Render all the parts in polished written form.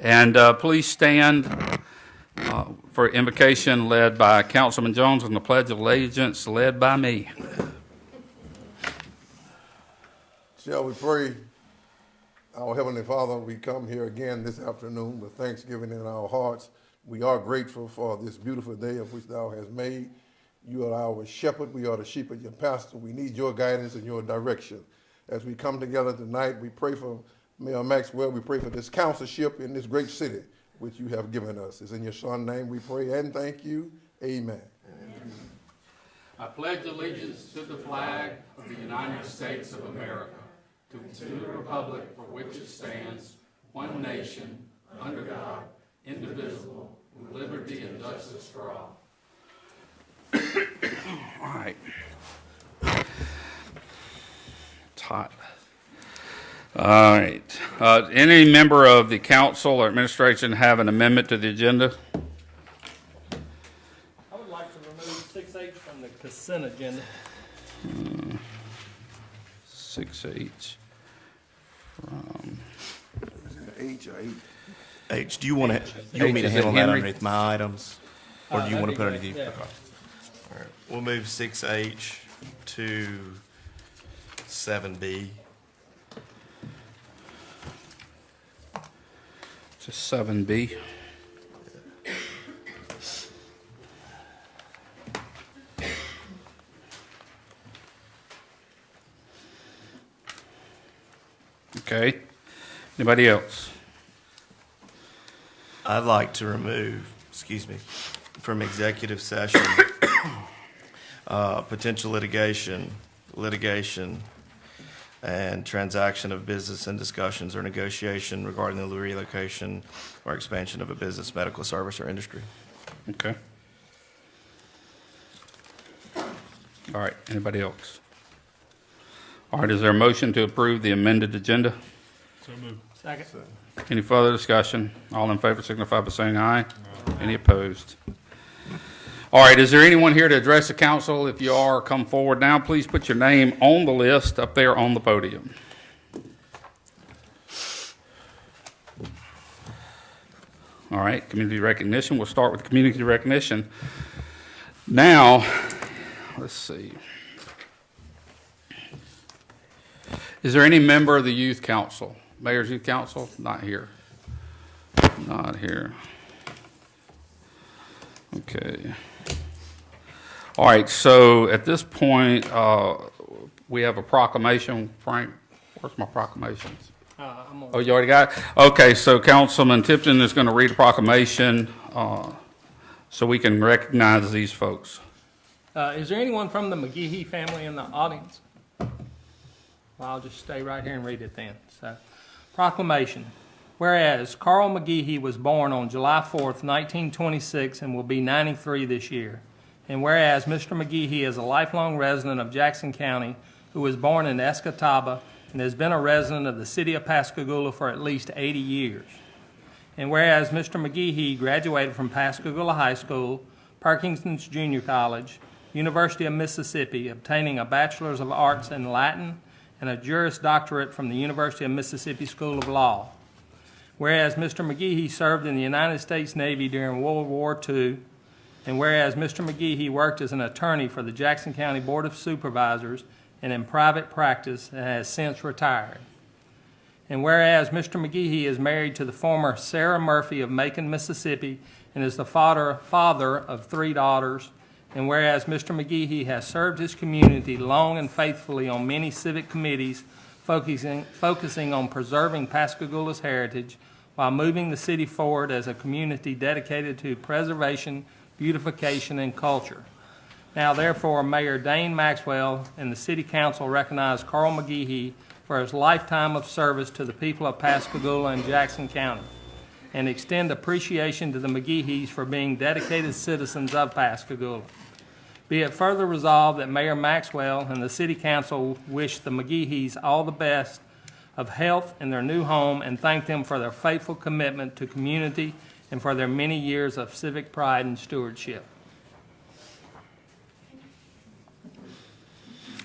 And please stand for invocation led by Councilman Jones and the Pledge of Allegiance led by me. Shall we pray? Our Heavenly Father, we come here again this afternoon with thanksgiving in our hearts. We are grateful for this beautiful day of which Thou hast made. You are our shepherd. We are the sheep of your pasture. We need your guidance and your direction. As we come together tonight, we pray for Mayor Maxwell. We pray for this councilship in this great city which you have given us. It's in your Son's name we pray and thank you. Amen. I pledge allegiance to the flag of the United States of America, to the republic for which it stands, one nation, under God, indivisible, with liberty and justice for all. All right. It's hot. All right. Any member of the council or administration have an amendment to the agenda? I would like to remove 6H from the consent agenda. 6H from H or 8? H, do you want me H, to is handle it that Henry? underneath my items? Or do you want to put it that'd be underneath? great, Okay. All right. We'll move 6H to 7B. to 7B. Okay. Anybody else? I'd like to remove, from executive session, potential litigation, and transaction of business and discussions or negotiation regarding the relocation or expansion of a business, medical service, or industry. Okay. All right. Anybody else? All right. Is there a motion to approve the amended agenda? Second. Any further discussion? All in favor signify by saying aye. Any opposed? All right, is there anyone here to address the council? If you are, come forward now. Please put your name on the list up there on the podium. All right, community recognition. We'll start with community recognition. Now, let's see. Is there any member of the youth council? Mayor's Youth Council? Not here. Not here. Okay. All right, so at this point, we have a proclamation. Frank, where's my proclamations? I'm on. Oh, you already got it? Okay, so Councilman Tipton is going to read a proclamation so we can recognize these folks. Is there anyone from the McGehee family in the audience? Well, I'll just stay right here and read it then. So, proclamation. Whereas Carl McGehee was born on July 4th, 1926, and will be 93 this year. And whereas Mr. McGehee is a lifelong resident of Jackson County who was born in Escatawba and has been a resident of the city of Pascagoula for at least 80 years. And whereas Mr. McGehee graduated from Pascagoula High School, Perkins Junior College, University of Mississippi, obtaining a Bachelor's of Arts in Latin and a Juris Doctorate from the University of Mississippi School of Law. Whereas Mr. McGehee served in the United States Navy during World War II, and whereas Mr. McGehee worked as an attorney for the Jackson County Board of Supervisors and in private practice and has since retired. And whereas Mr. McGehee is married to the former Sarah Murphy of Macon, Mississippi, and is the father of 3 daughters, and whereas Mr. McGehee has served his community long and faithfully on many civic committees focusing on preserving Pascagoula's heritage while moving the city forward as a community dedicated to preservation, beautification, and culture. Now, therefore, Mayor Dane Maxwell and the City Council recognize Carl McGehee for his lifetime of service to the people of Pascagoula and Jackson County, and extend appreciation to the McGehees for being dedicated citizens of Pascagoula. Be it further resolved that Mayor Maxwell and the City Council wish the McGehees all the best of health in their new home and thank them for their faithful commitment to community and for their many years of civic pride and stewardship.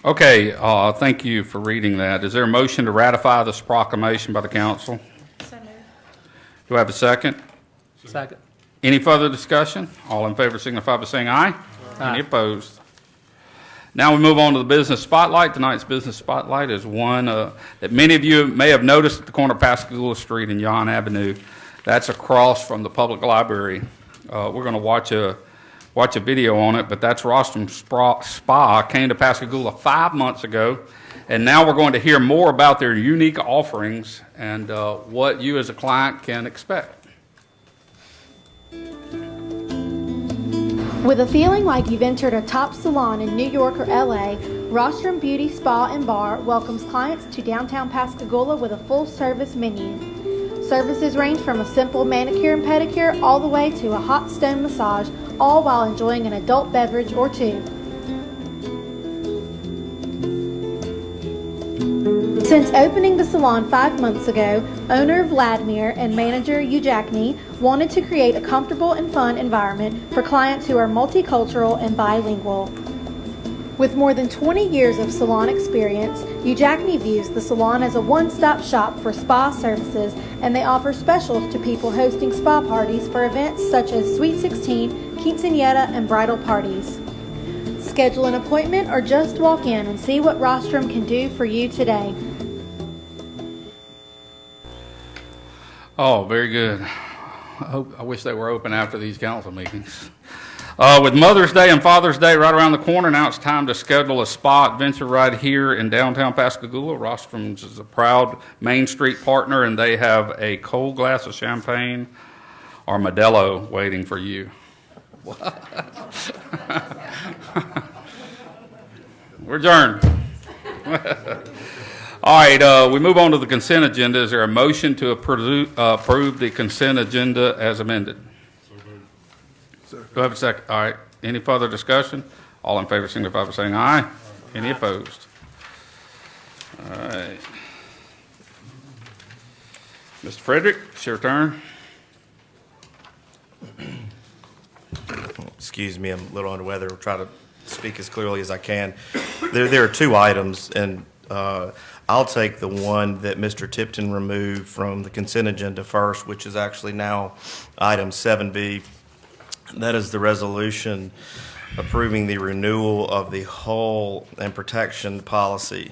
Okay, thank you for reading that. Is there a motion to ratify this proclamation by the council? So moved. Do I have a second? Second. Any further discussion? All in favor signify by saying aye. Aye. Any opposed? Now we move on to the business spotlight. Tonight's business spotlight is one that many of you may have noticed at the corner of Pascagoula Street and Yon Avenue. That's across from the public library. We're going to watch a video on it, but that's Rostrum Spa. Came to Pascagoula 5 months ago, and now we're going to hear more about their unique offerings and what you as a client can expect. With a feeling like you've entered a top salon in New York or LA, Rostrum Beauty Spa and Bar welcomes clients to downtown Pascagoula with a full-service menu. Services range from a simple manicure and pedicure all the way to a hot stone massage, all while enjoying an adult beverage or two. Since opening the salon 5 months ago, owner Vladimir and manager Eujakny wanted to create a comfortable and fun environment for clients who are multicultural and bilingual. With more than 20 years of salon experience, Eujakny views the salon as a one-stop shop for spa services, and they offer specials to people hosting spa parties for events such as Sweet 16, quinceañera, and bridal parties. Schedule an appointment or just walk in and see what Rostrum can do for you today. Oh, very good. I wish they were open after these council meetings. With Mother's Day and Father's Day right around the corner, now it's time to schedule a spa adventure right here in downtown Pascagoula. Rostrum's is a proud Main Street partner, and they have a cold glass of champagne or Modelo waiting for you. We're adjourned. All right, we move on to the consent agenda. Is there a motion to approve the consent agenda as amended? Do I have a second? All right. Any further discussion? All in favor signify by saying aye. Any opposed? All right. Mr. Frederick, it's your turn. Excuse me, I'm a little under weather. I'll try to speak as clearly as I can. There are two items, and I'll take the one that Mr. Tipton removed from the consent agenda first, which is actually now item 7B. That is the resolution approving the renewal of the hull and protection policy.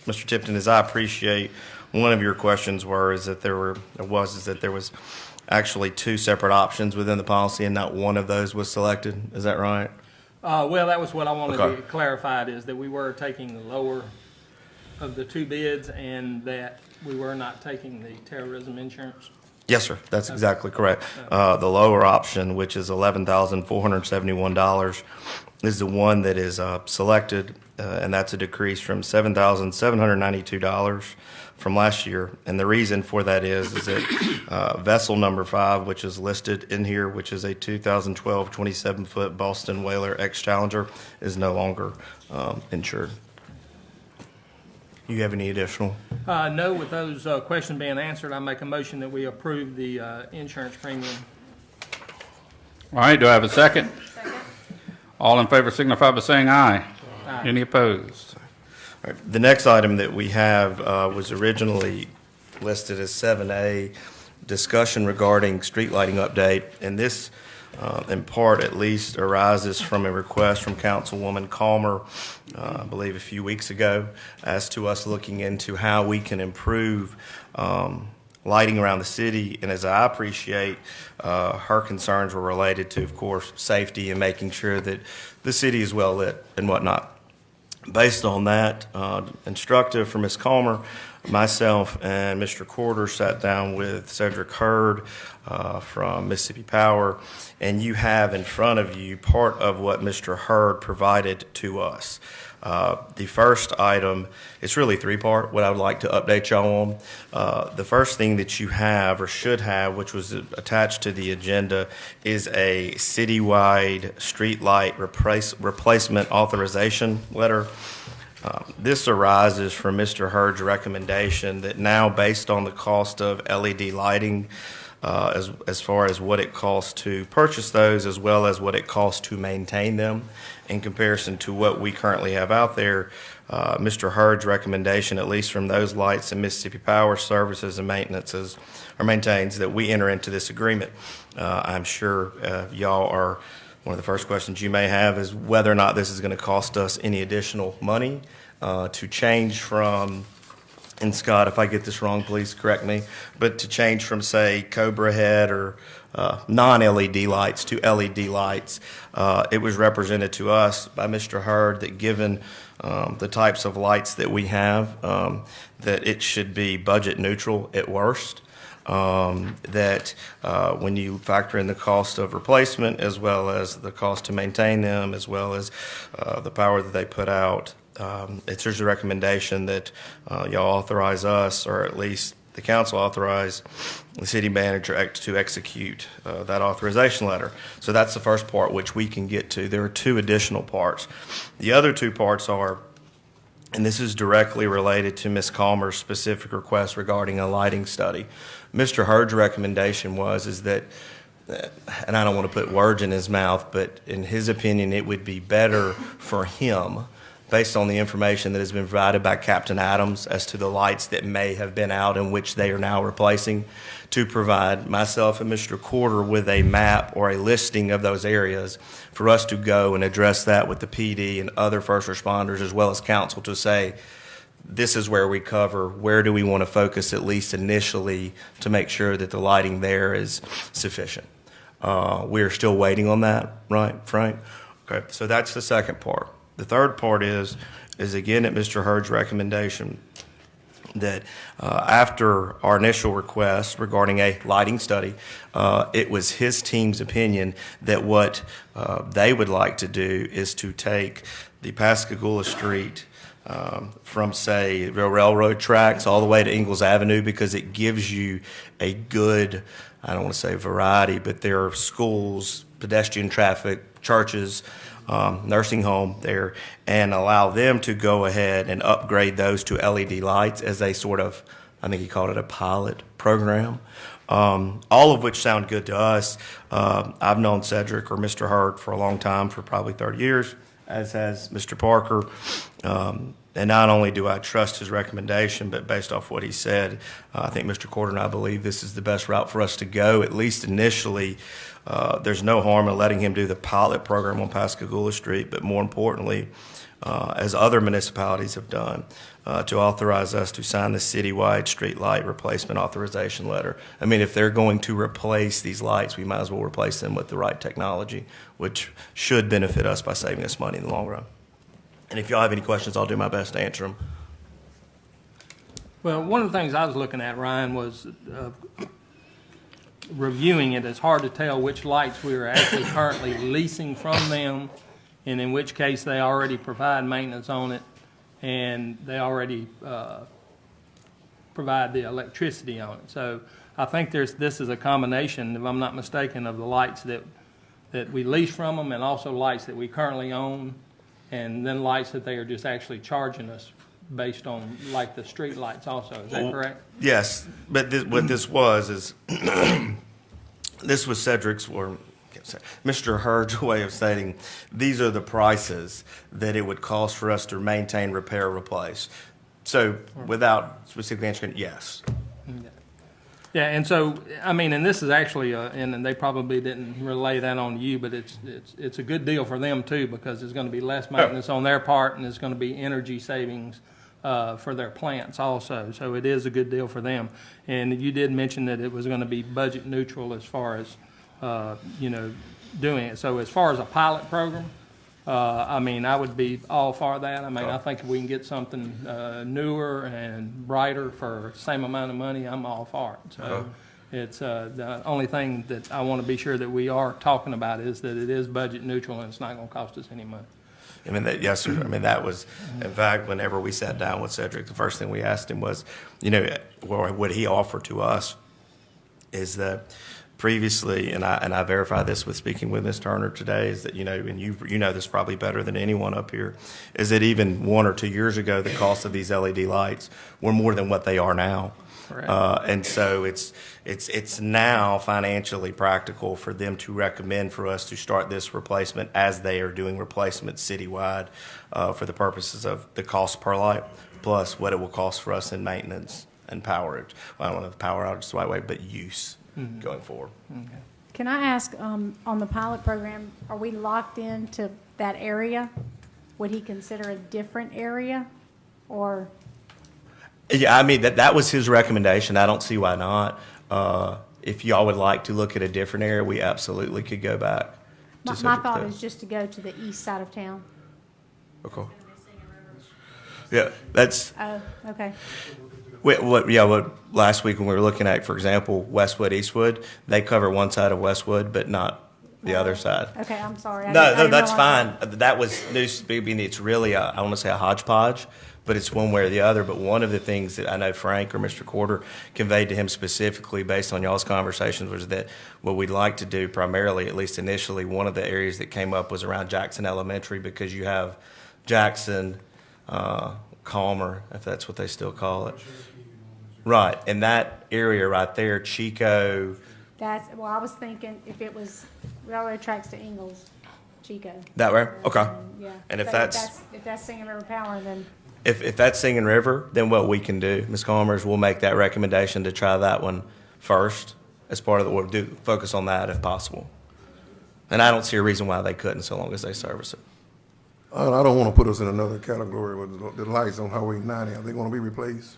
Mr. Tipton, as I appreciate, one of your questions was that there was actually two separate options within the policy, and not one of those was selected. Is that right? Well, that was what I wanted Okay. to clarify, is that we were taking the lower of the two bids and that we were not taking the terrorism insurance. Yes, sir. That's exactly correct. The lower option, which is $11,471, is the one that is selected, and that's a decrease from $7,792 from last year. And the reason for that is that vessel number 5, which is listed in here, which is a 2012 27-foot Boston Whaler X Challenger, is no longer insured. You have any additional? No, with those questions being answered, I make a motion that we approve the insurance premium. All right, do I have a second? Second. All in favor signify by saying aye. Aye. Any opposed? All right. The next item that we have was originally listed as 7A, discussion regarding street lighting update, and this, in part at least, arises from a request from Councilwoman Calmer, I believe a few weeks ago, as to us looking into how we can improve lighting around the city. And as I appreciate, her concerns were related to, of course, safety and making sure that the city is well lit and whatnot. Based on that, instructive from Ms. Calmer, myself and Mr. Corder sat down with Cedric Hurd from Mississippi Power, and you have in front of you part of what Mr. Hurd provided to us. The first item, it's really three-part, what I would like to update y'all on. The first thing that you have or should have, which was attached to the agenda, is a citywide streetlight replacement authorization letter. This arises from Mr. Hurd's recommendation that now, based on the cost of LED lighting, as far as what it costs to purchase those, as well as what it costs to maintain them in comparison to what we currently have out there. Mr. Hurd's recommendation, at least from those lights and Mississippi Power Services and maintenances, or maintains that we enter into this agreement. I'm sure y'all are, one of the first questions you may have is whether or not this is going to cost us any additional money to change from, and Scott, if I get this wrong, please correct me, but to change from, say, Cobra Head or non-LED lights to LED lights. It was represented to us by Mr. Hurd that given the types of lights that we have, that it should be budget neutral at worst. That when you factor in the cost of replacement as well as the cost to maintain them as well as the power that they put out, it's just a recommendation that y'all authorize us, or at least the council authorize the city manager to execute that authorization letter. So that's the first part, which we can get to. There are two additional parts. The other two parts are, and this is directly related to Ms. Calmer's specific request regarding a lighting study. Mr. Hurd's recommendation is that, and I don't want to put words in his mouth, but in his opinion, it would be better for him, based on the information that has been provided by Captain Adams as to the lights that may have been out and which they are now replacing, to provide myself and Mr. Corder with a map or a listing of those areas for us to go and address that with the PD and other first responders as well as council to say, this is where we cover, where do we want to focus at least initially to make sure that the lighting there is sufficient. We're still waiting on that, right, Frank? Okay, so that's the second part. The third part is again at Mr. Hurd's recommendation that after our initial request regarding a lighting study, it was his team's opinion that what they would like to do is to take the Pascagoula Street from, say, the railroad tracks all the way to Ingalls Avenue, because it gives you a good, I don't want to say variety, but there are schools, pedestrian traffic, churches, nursing home there, and allow them to go ahead and upgrade those to LED lights as a sort of, I think he called it a pilot program, all of which sound good to us. I've known Cedric or Mr. Hurd for a long time, for probably 30 years, as has Mr. Parker. And not only do I trust his recommendation, but based off what he said, I think Mr. Corder and I believe this is the best route for us to go, at least initially. There's no harm in letting him do the pilot program on Pascagoula Street, but more importantly, as other municipalities have done, to authorize us to sign the citywide street light replacement authorization letter. I mean, if they're going to replace these lights, we might as well replace them with the right technology, which should benefit us by saving us money in the long run. And if y'all have any questions, I'll do my best to answer them. Well, one of the things I was looking at, Ryan, was reviewing it. It's hard to tell which lights we are actually currently leasing from them, and in which case they already provide maintenance on it, and they already provide the electricity on it. So I think this is a combination, if I'm not mistaken, of the lights that we lease from them and also lights that we currently own, and then lights that they are just actually charging us based on, like the street lights also. Is that correct? Yes, but what this was is, this was Cedric's, or Mr. Hurd's way of stating, these are the prices that it would cost for us to maintain, repair, replace. So without specifically answering, yes. Yeah, and so, I mean, and this is actually, and they probably didn't relay that on you, but it's a good deal for them too, because there's going to be less maintenance on their part, and there's going to be energy savings for their plants also. So it is a good deal for them. And you did mention that it was going to be budget neutral as far as, doing it. So as far as a pilot program, I mean, I would be all for that. I mean, I think if we can get something newer and brighter for the same amount of money, I'm all for it. So it's the only thing that I want to be sure that we are talking about is that it is budget neutral and it's not going to cost us any money. I mean, yes, sir. I mean, that was, in fact, whenever we sat down with Cedric, the first thing we asked him was, what he offered to us is that previously, and I verified this with speaking with Ms. Turner today, is that, and you know this probably better than anyone up here, is that even 1 or 2 years ago, the cost of these LED lights were more than what they are now. Correct. And so it's now financially practical for them to recommend for us to start this replacement as they are doing replacements citywide for the purposes of the cost per light, plus what it will cost for us in maintenance and power. Well, I don't know if power outage is the right way, but use going forward. Can I ask, on the pilot program, are we locked into that area? Would he consider a different area, or? Yeah, I mean, that was his recommendation. I don't see why not. If y'all would like to look at a different area, we absolutely could go back. to My subject thought to- is just to go to the east side of town. Okay. Yeah, that's, Oh, okay. what last week when we were looking at, for example, Westwood, Eastwood, they cover one side of Westwood, but not the other side. Okay, I'm sorry. I No, didn't that's realize fine. That was news. I mean, it's really, I want to say a hodgepodge, but it's one way or the other. But one of the things that I know Frank or Mr. Corder conveyed to him specifically based on y'all's conversations was that what we'd like to do primarily, at least initially, one of the areas that came up was around Jackson Elementary, because you have Jackson, Calmer, if that's what they still call it. Right. And that area right there, Chico, well, I was thinking if it was railroad tracks to Ingalls, Chico. that way? Okay. Yeah. And if So that's Singing River Power, then, If that's Singing River, then what we can do, Ms. Calmers, we'll make that recommendation to try that one first as part of the, we'll do, focus on that if possible. And I don't see a reason why they couldn't, so long as they service it. I don't want to put us in another category with the lights on Highway 90. Are they going to be replaced?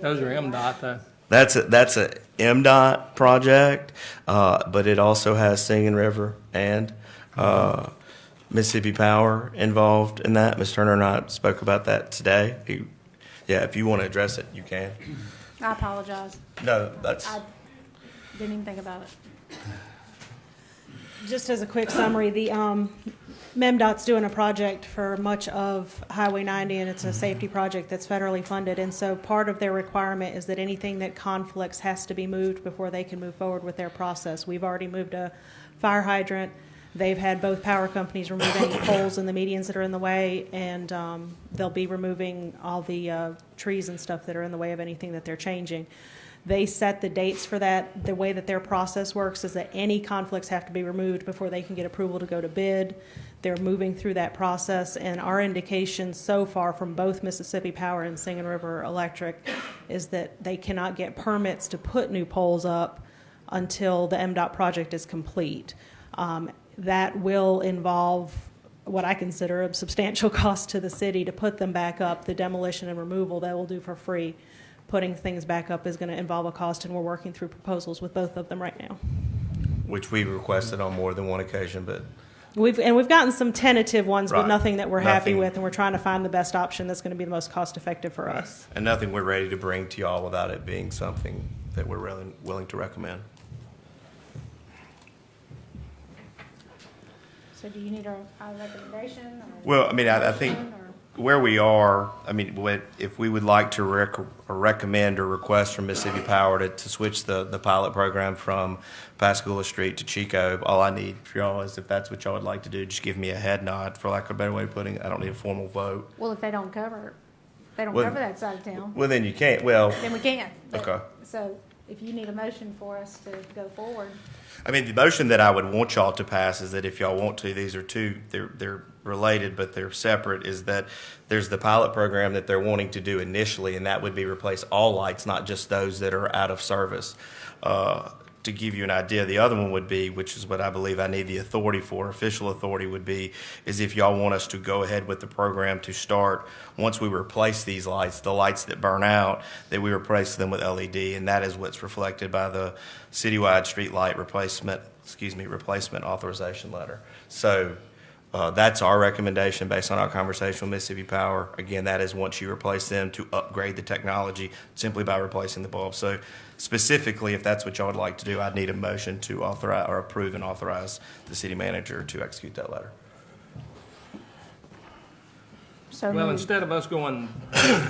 Those are MDOT though. That's a MDOT project, but it also has Singing River and Mississippi Power involved in that. Ms. Turner and I spoke about that today. Yeah, if you want to address it, you can. I apologize. No, that's. I didn't even think about it. Just as a quick summary, the MEMDOT's doing a project for much of Highway 90, and it's a safety project that's federally funded. And so part of their requirement is that anything that conflicts has to be moved before they can move forward with their process. We've already moved a fire hydrant. They've had both power companies remove any poles and the medians that are in the way, and they'll be removing all the trees and stuff that are in the way of anything that they're changing. They set the dates for that. The way that their process works is that any conflicts have to be removed before they can get approval to go to bid. They're moving through that process, and our indication so far from both Mississippi Power and Singing River Electric is that they cannot get permits to put new poles up until the MDOT project is complete. That will involve what I consider a substantial cost to the city to put them back up. The demolition and removal they will do for free. Putting things back up is going to involve a cost, and we're working through proposals with both of them right now. Which we requested on more than one occasion, but We've gotten some tentative ones, but Right. nothing that we're happy Nothing. with, and we're trying to find the best option that's going to be the most cost effective for us. and nothing we're ready to bring to y'all without it being something that we're really willing to recommend. So do you need a recommendation? Or Well, I mean, I think motion, or- where we are, I mean, if we would like to recommend or request from Mississippi Power to switch the pilot program from Pascagoula Street to Chico, all I need for y'all is, if that's what y'all would like to do, just give me a head nod, for lack of a better way of putting it. I don't need a formal vote. Well, if they don't cover Well- cover that side of town, Well, then you can't, well, then we can't. But- Okay. So if you need a motion for us to go forward, I mean, the motion that I would want y'all to pass is that if y'all want to, these are two, they're related, but they're separate, is that there's the pilot program that they're wanting to do initially, and that would be replace all lights, not just those that are out of service. To give you an idea, the other one would be, which is what I believe I need the authority for, official authority would be, is if y'all want us to go ahead with the program to start, once we replace these lights, the lights that burn out, that we replace them with LED, and that is what's reflected by the citywide street light replacement authorization letter. So, that's our recommendation based on our conversation with Mississippi Power. Again, that is once you replace them to upgrade the technology simply by replacing the bulb. So specifically, if that's what y'all would like to do, I'd need a motion to authorize or approve and authorize the city manager to execute that letter. so Well, moved. instead of us going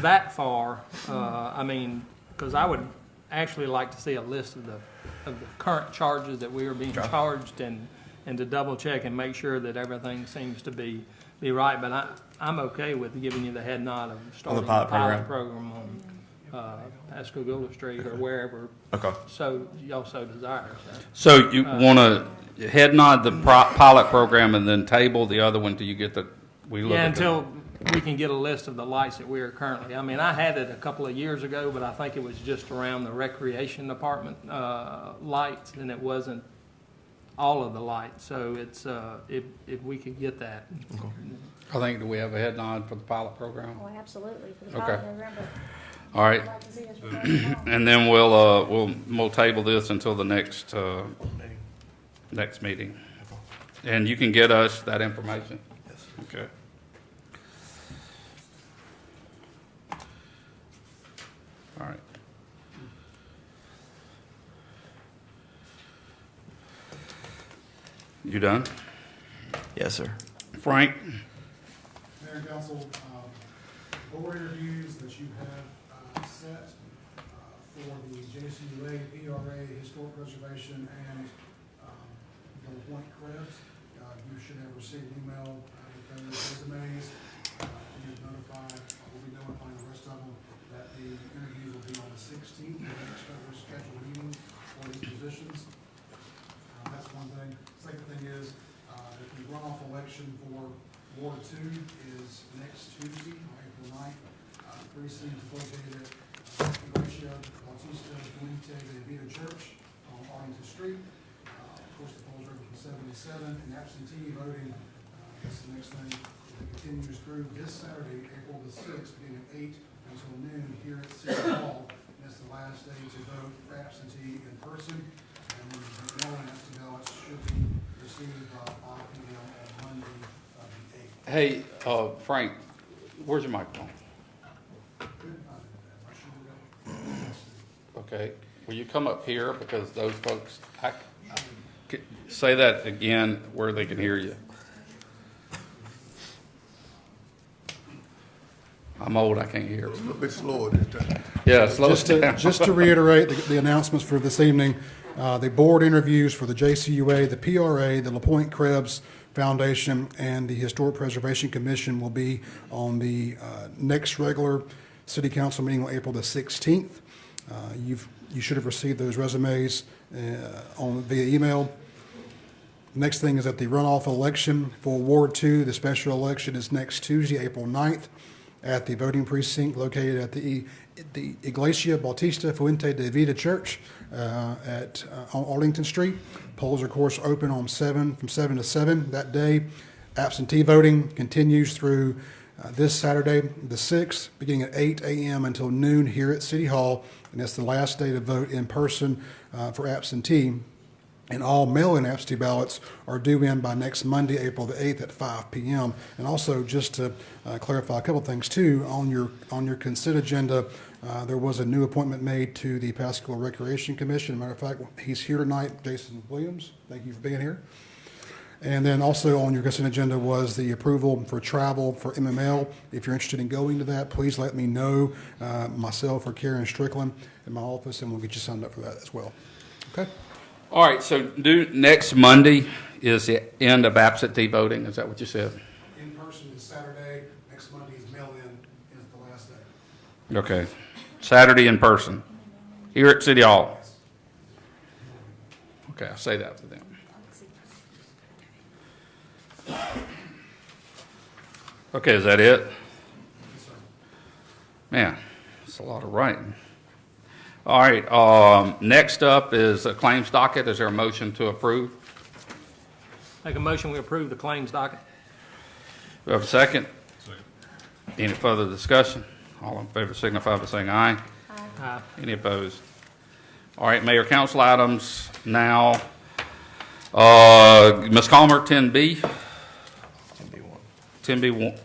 that far, I mean, because I would actually like to see a list of the current charges that we are being charged, and to double check and make sure that everything seems to be be right, but I'm okay with giving you the head nod of starting the pilot pilot program on Pascagoula Street or wherever Okay. so y'all so desire. So you want to head nod the pilot program and then table the other one till you get Yeah, until we can get a list of the lights that we are currently, I mean, I had it a couple of years ago, but I think it was just around the recreation department lights, and it wasn't all of the lights. So it's, if we could get that. I think, do we have a head nod for the pilot program? Oh, absolutely, for the Okay. pilot program, but All right, I'd like to see us promote it more. and then we'll table this until the next meeting. And you can get us that information? Yes. Okay. All right. You done? Yes, sir. Frank? Mayor and council, board interviews that you have set for the JCUA, PRA, Historic Preservation, and Gold Point Krebs. You should have received an email with those resumes. We'll be notifying the rest of them that the interviews will be on the 16th, the next regular scheduled meeting for these positions. That's one thing. Second thing is, the runoff election for Ward 2 is next Tuesday, April 9th. Precinct is located at Iglesia Bautista Fuente de Vida Church on Arlington Street. Of course, the polls are open from 7 to 7, and absentee voting, that's the next thing. It continues through this Saturday, April the 6th, beginning at 8 until noon here at City Hall. And that's the last day to vote for absentee in person. And then the mail-in absentee ballots should be received by 5 p.m. on Monday, the 8th. Hey, Frank, where's your microphone? Okay, will you come up here, because those folks, say that again where they can hear you. I'm old, I can't hear. A little bit slower this time. Yeah, slow us down. Just to reiterate the announcements for this evening, the board interviews for the JCUA, the PRA, the LaPointe Krebs Foundation, and the Historic Preservation Commission will be on the next regular city council meeting on April the 16th. You should have received those resumes via email. Next thing is that the runoff election for Ward 2, the special election, is next Tuesday, April 9th, at the voting precinct located at the Iglesia Bautista Fuente de Vida Church on Arlington Street. Polls are, of course, open from 7 to 7 that day. Absentee voting continues through this Saturday, the 6th, beginning at 8 a.m. until noon here at City Hall, and that's the last day to vote in person for absentee. And all mail-in absentee ballots are due in by next Monday, April the 8th at 5 p.m. And also, just to clarify a couple things too, on your consent agenda, there was a new appointment made to the Pascagoula Recreation Commission. Matter of fact, he's here tonight, Jason Williams. Thank you for being here. And then also on your consent agenda was the approval for travel for MML. If you're interested in going to that, please let me know, myself or Karen Strickland in my office, and we'll get you signed up for that as well. Okay? All right, so next Monday is the end of absentee voting, is that what you said? In person is Saturday, next Monday is mail-in is the last day. Okay, Saturday in person, here at City Hall. Okay, I'll say that to them. Okay, is that it? Man, it's a lot of writing. All right, next up is a claims docket. Is there a motion to approve? Make a motion, we approve the claims docket. Do we have a second? Second. Any further discussion? All in favor signify by saying aye. Aye. Any opposed? All right, Mayor, council items now. Ms. Calmer, 10B. 10B1,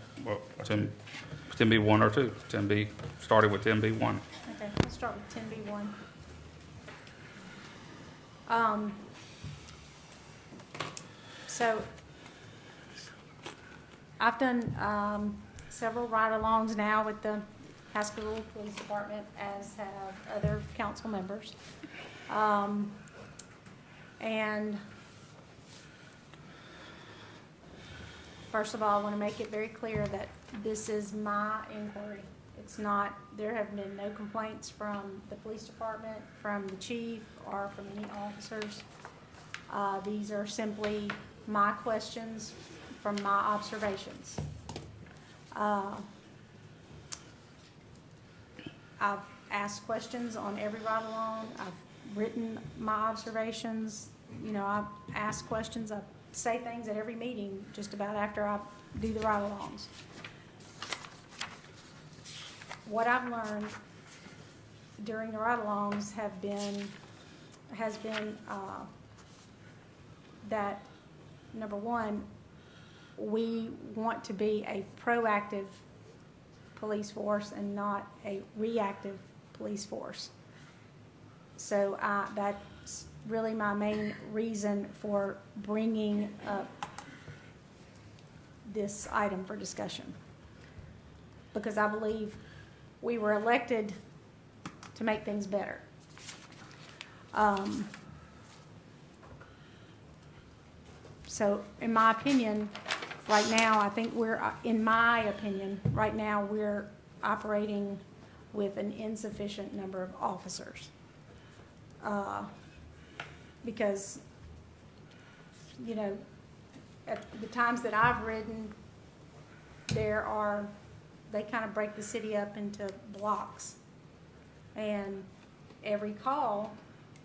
10B1 or 2? 10B, starting with 10B1. Okay, let's start with 10B1. So I've done several ride-alongs now with the Pascagoula Police Department, as have other council members. And first of all, I want to make it very clear that this is my inquiry. It's not, there have been no complaints from the police department, from the chief, or from any officers. These are simply my questions from my observations. I've asked questions on every ride-along. I've written my observations. You know, I ask questions. I say things at every meeting just about after I do the ride-alongs. What I've learned during the ride-alongs has been that, number one, we want to be a proactive police force and not a reactive police force. So that's really my main reason for bringing up this item for discussion. Because I believe we were elected to make things better. So in my opinion, right now, I think we're operating with an insufficient number of officers. Because, you know, at the times that I've ridden, they kind of break the city up into blocks. And every call,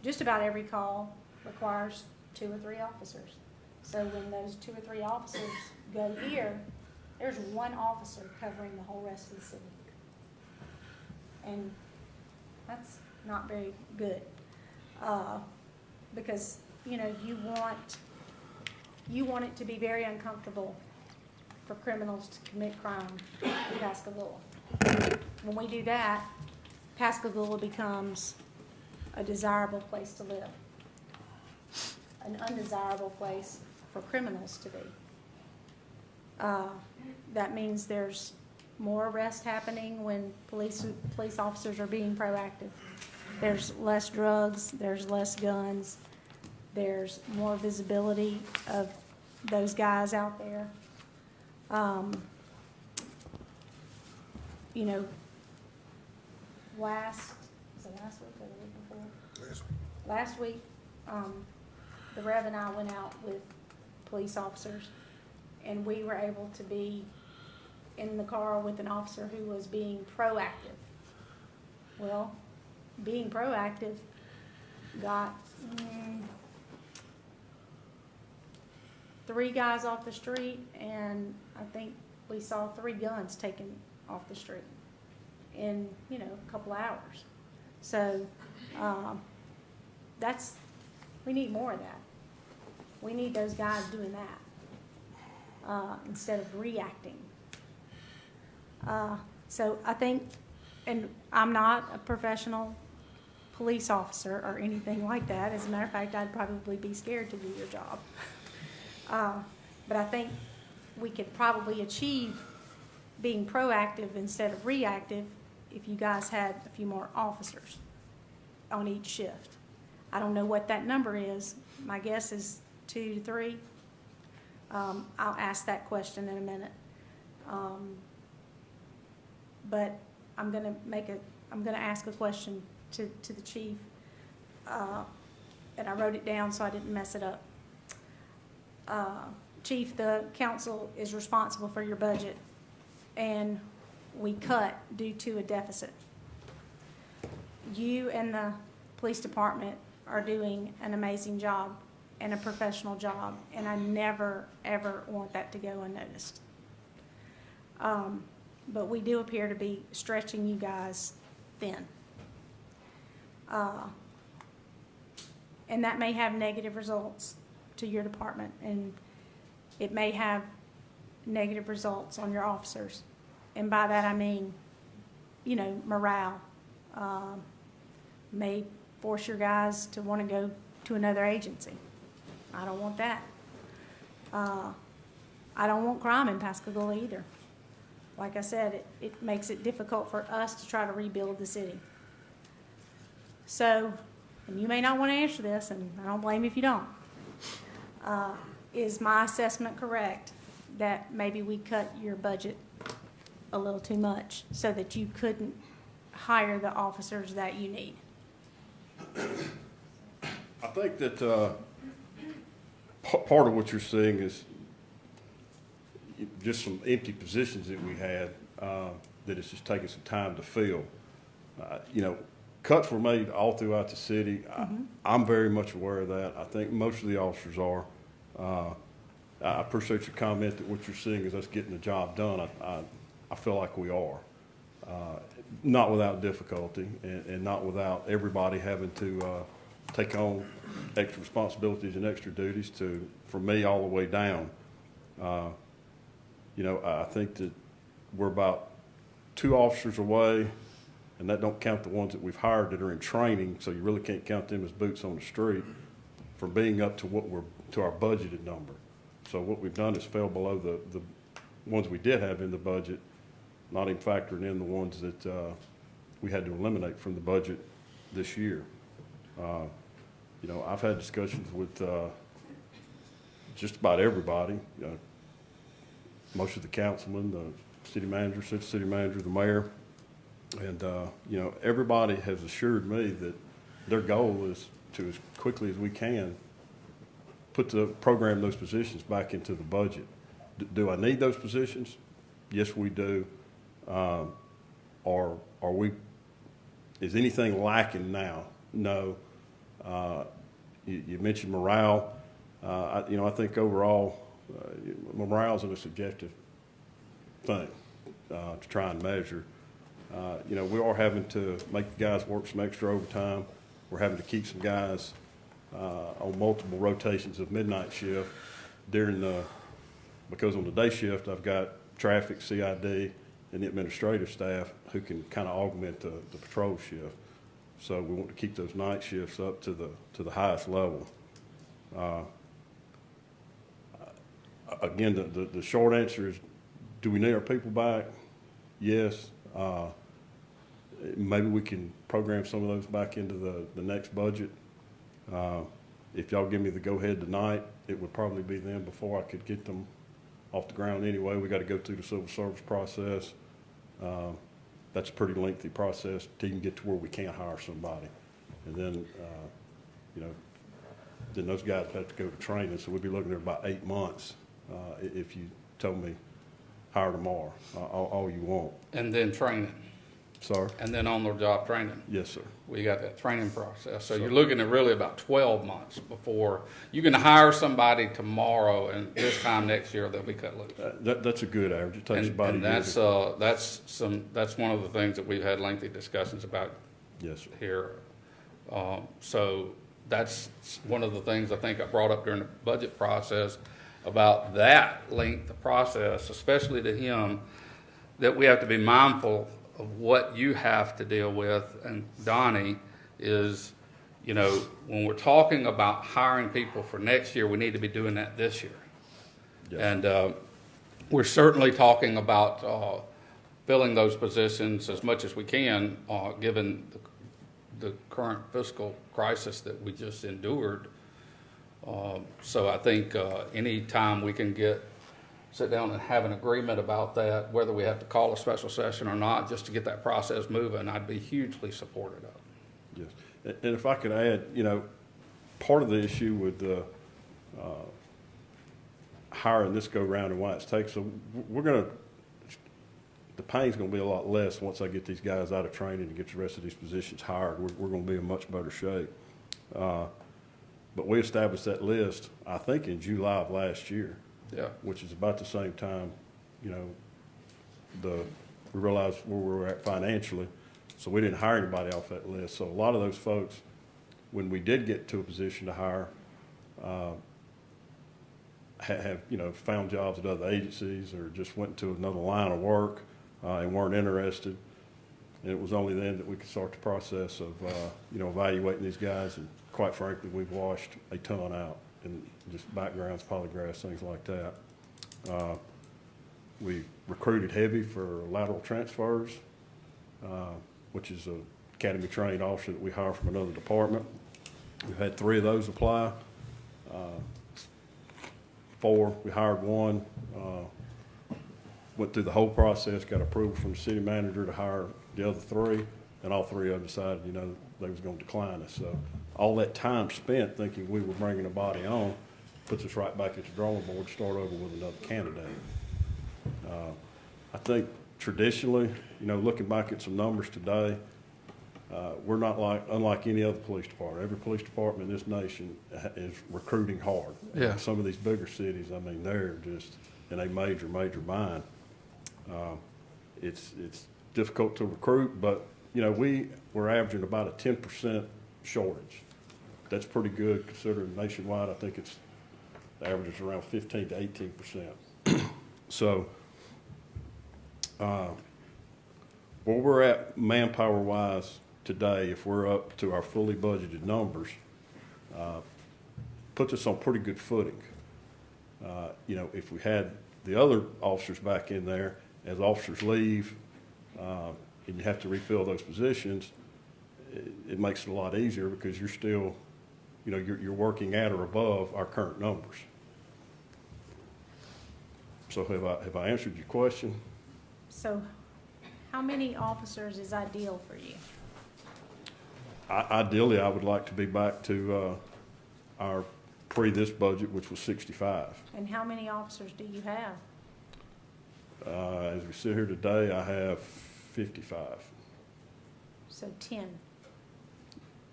just about every call, requires 2 or 3 officers. So when those 2 or 3 officers go here, there's 1 officer covering the whole rest of the city. And that's not very good. Because, you know, you want it to be very uncomfortable for criminals to commit crime in Pascagoula. When we do that, Pascagoula becomes a desirable place to live, an undesirable place for criminals to be. That means there's more arrests happening when police officers are being proactive. There's less drugs, there's less guns, there's more visibility of those guys out there. You know, last week or the week before? Last week, the Rev and I went out with police officers, and we were able to be in the car with an officer who was being proactive. Well, being proactive got 3 guys off the street, and I think we saw 3 guns taken off the street in, you know, a couple hours. So we need more of that. We need those guys doing that instead of reacting. So I think, and I'm not a professional police officer or anything like that. As a matter of fact, I'd probably be scared to do your job. But I think we could probably achieve being proactive instead of reactive if you guys had a few more officers on each shift. I don't know what that number is. My guess is 2 to 3. I'll ask that question in a minute. But I'm gonna ask a question to the chief, and I wrote it down so I didn't mess it up. Chief, the council is responsible for your budget, and we cut due to a deficit. You and the police department are doing an amazing job and a professional job, and I never, ever want that to go unnoticed. But we do appear to be stretching you guys thin. And that may have negative results to your department, and it may have negative results on your officers. And by that I mean, you know, morale. May force your guys to want to go to another agency. I don't want that. I don't want crime in Pascagoula either. Like I said, it makes it difficult for us to try to rebuild the city. So, and you may not want to answer this, and I don't blame you if you don't. Is my assessment correct that maybe we cut your budget a little too much so that you couldn't hire the officers that you need? I think that part of what you're seeing is just some empty positions that we had that it's just taking some time to fill. You know, cuts were made all throughout the city. I'm very much aware of that. I think most of the officers are. I appreciate your comment that what you're seeing is us getting the job done. I feel like we are. Not without difficulty and not without everybody having to take on extra responsibilities and extra duties from me all the way down. You know, I think that we're about 2 officers away, and that don't count the ones that we've hired that are in training, so you really can't count them as boots on the street, from being up to to our budgeted number. So what we've done is fell below the ones we did have in the budget, not even factoring in the ones that we had to eliminate from the budget this year. You know, I've had discussions with just about everybody, most of the councilmen, the city manager, the mayor, and you know, everybody has assured me that their goal is to, as quickly as we can, program those positions back into the budget. Do I need those positions? Yes, we do. Is anything lacking now? No. You mentioned morale. You know, I think overall, morale is a subjective thing to try and measure. You know, we are having to make the guys work some extra overtime. We're having to keep some guys on multiple rotations of midnight shift because on the day shift I've got traffic, CID, and the administrative staff who can kind of augment the patrol shift. So we want to keep those night shifts up to the highest level. Again, the short answer is, do we need our people back? Yes. Maybe we can program some of those back into the next budget. If y'all give me the go-ahead tonight, it would probably be then before I could get them off the ground anyway. We got to go through the civil service process. That's a pretty lengthy process to even get to where we can't hire somebody. And then, you know, then those guys have to go to training. So we'd be looking at about 8 months if you told me hire tomorrow, all you want. And then training, Sir? and then on-the-job training. Yes, sir. We got that training process. So you're looking at really about 12 months before you can hire somebody tomorrow, and this time next year they'll be cut loose. That's a good average. It takes about a year. And that's one of the things that we've had lengthy discussions about Yes, sir. here. So that's one of the things I think I brought up during the budget process about that length of process, especially to him, that we have to be mindful of what you have to deal with. And Donnie is, you know, when we're talking about hiring people for next year, we need to be doing that this year. Yes. And we're certainly talking about filling those positions as much as we can, given the current fiscal crisis that we just endured. So I think any time we can sit down and have an agreement about that, whether we have to call a special session or not, just to get that process moving, I'd be hugely supportive of. Yes. And if I could add, you know, part of the issue with the hiring this go-round and why it's taken, so the pain's going to be a lot less once I get these guys out of training and get the rest of these positions hired. We're going to be in much better shape. But we established that list, I think, in July of last year. Yeah. Which is about the same time, you know, we realized where we were at financially, so we didn't hire anybody off that list. So a lot of those folks, when we did get to a position to hire, have you know, found jobs at other agencies or just went to another line of work and weren't interested. And it was only then that we could start the process of you know, evaluating these guys. And quite frankly, we've washed a ton out in just backgrounds, polygraphs, things like that. We recruited heavy for lateral transfers, which is an academy trained officer that we hire from another department. We've had 3 of those apply. 4, we hired 1, Went through the whole process, got approval from the city manager to hire the other three, and all three of them decided, you know, they was gonna decline us. So all that time spent thinking we were bringing a body on puts us right back at the drawing board, start over with another candidate. I think traditionally, you know, looking back at some numbers today, we're not unlike any other police department. Every police department in this nation is recruiting hard. Yeah. Some of these bigger cities, I mean, they're just in a major bind. It's difficult to recruit, but, you know, we're averaging about a 10% shortage. That's pretty good considering nationwide. I think the average is around 15 to 18%. So, where we're at manpower-wise today, if we're up to our fully budgeted numbers, puts us on pretty good footing. You know, if we had the other officers back in there, as officers leave, and you have to refill those positions, it makes it a lot easier because you're still, you know, you're working at or above our current numbers. So have I answered your question? So how many officers is ideal for you? Ideally, I would like to be back to our this budget, which was 65. And how many officers do you have? As we sit here today, I have 55. So 10.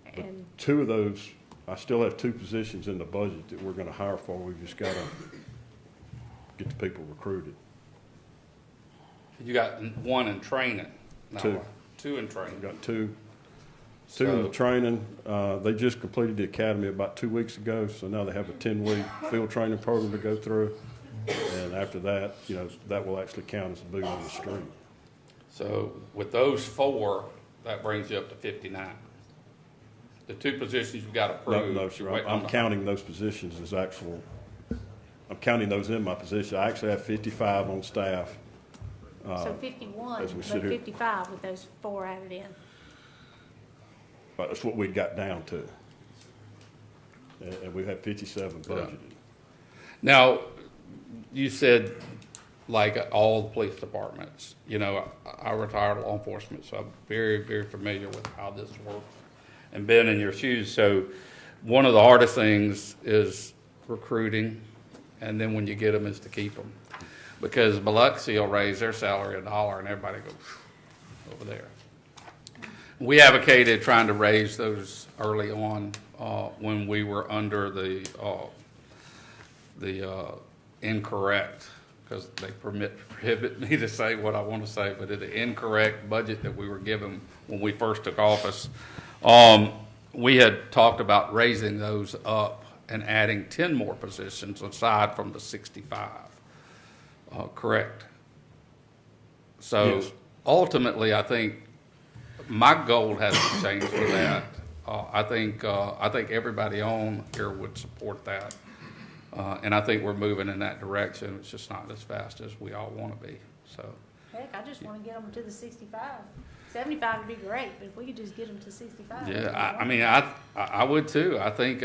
But And two of those, I still have two positions in the budget that we're gonna hire for. We've just gotta get the people recruited. You got one in training now. Two. Two in We've training. got two in the So- training. They just completed the academy about 2 weeks ago, so now they have a 10-week field training program to go through. And after that, you know, that will actually count as a boot on the street. So with those four, that brings you up to 59. The two positions you've got approved. No, sir, wait, I'm counting those positions as actual, I'm counting those in my position. I actually have 55 on staff. so 51, as we but sit here. 55 with those four added in. But that's what we got down to. And we have 57 budgeted. Now, you said like all the police departments, you know, I retired law enforcement, so I'm very, very familiar with how this works and been in your shoes. So one of the hardest things is recruiting, and then when you get them is to keep them. Because Biloxi will raise their salary $1 and everybody goes over there. We advocated trying to raise those early on when we were under the incorrect, because they prohibit me to say what I want to say, but the incorrect budget that we were given when we first took office. We had talked about raising those up and adding 10 more positions aside from the 65. Correct? So Yes. ultimately, I think my goal hasn't changed for that. I think everybody on here would support that. And I think we're moving in that direction. It's just not as fast as we all want to be, so. Heck, I just want to get them to the 65. 75 would be great, but if we could just get them to 65. Yeah, I mean, I would too. I think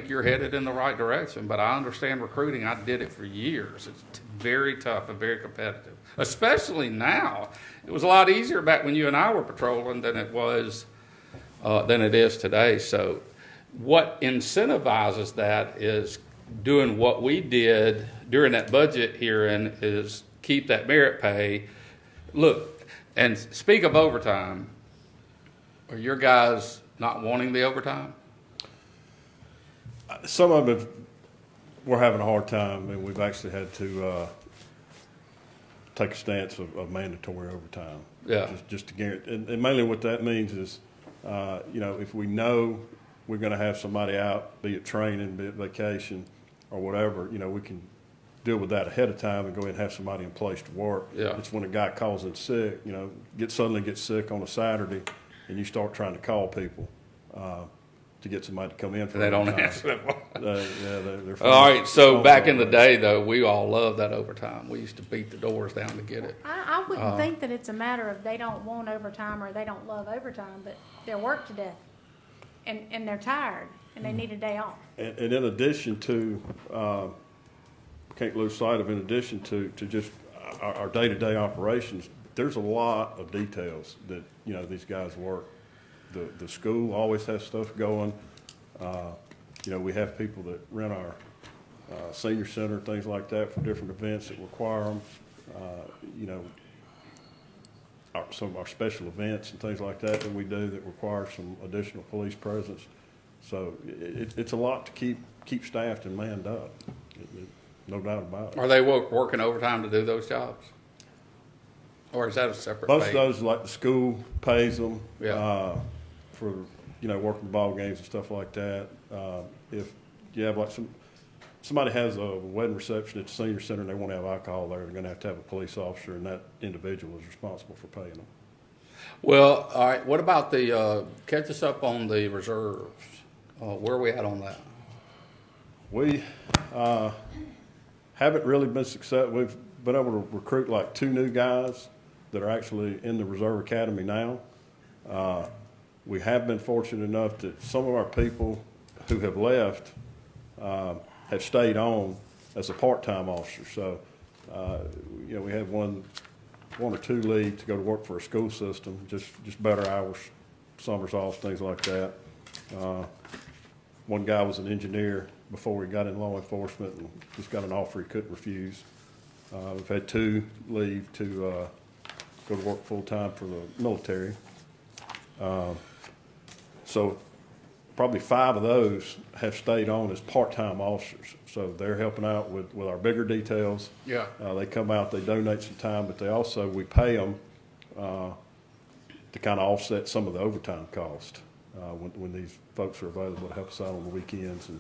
you're headed in the right direction, but I understand recruiting. I did it for years. It's very tough and very competitive, especially now. It was a lot easier back when you and I were patrolling than it is today. So what incentivizes that is doing what we did during that budget hearing is keep that merit pay. Look, and speak of overtime, are your guys not wanting the overtime? Some of it, we're having a hard time, and we've actually had to take a stance of mandatory overtime. Yeah. Just to guarantee, and mainly what that means is, you know, if we know we're gonna have somebody out, be it training, be it vacation, or whatever, you know, we can deal with that ahead of time and go ahead and have somebody in place to work. Yeah. It's when a guy calls in sick, you know, suddenly gets sick on a Saturday, and you start trying to call people to get somebody to come in for They don't overtime. answer that phone. They're All right, so phone back call in the rate. day, though, we all loved that overtime. We used to beat the doors down to get it. I wouldn't think that it's a matter of they don't want overtime or they don't love overtime, but they're worked to death. And they're tired and they need a day off. And in addition to, can't lose sight of, in addition to just our day-to-day operations, there's a lot of details that, you know, these guys work. The school always has stuff going. You know, we have people that rent our senior center, things like that, for different events that require them. You know, some of our special events and things like that we do that require some additional police presence. So it's a lot to keep staffed and manned up. No doubt about it. Are they working overtime to do those jobs? Or is that a separate Most pay? of those, like the school pays them Yeah. for, you know, working ball games and stuff like that. If you have like somebody has a wedding reception at the senior center and they want to have alcohol there, they're going to have a police officer, and that individual is responsible for paying them. Well, all right, what about the, catch us up on the reserves? Where are we at on that? We haven't really been successful. We've been able to recruit like 2 new guys that are actually in the Reserve Academy now. We have been fortunate enough that some of our people who have left have stayed on as a part-time officer. So, you know, we had one or two leave to go to work for a school system, just better hours, summers off, things like that. One guy was an engineer before he got in law enforcement and just got an offer he couldn't refuse. We've had 2 leave to go to work full-time for the military. So probably 5 of those have stayed on as part-time officers. So they're helping out with our bigger details. Yeah. They come out, they donate some time, but they also, we pay them to kind of offset some of the overtime cost when these folks are available to help us out on the weekends and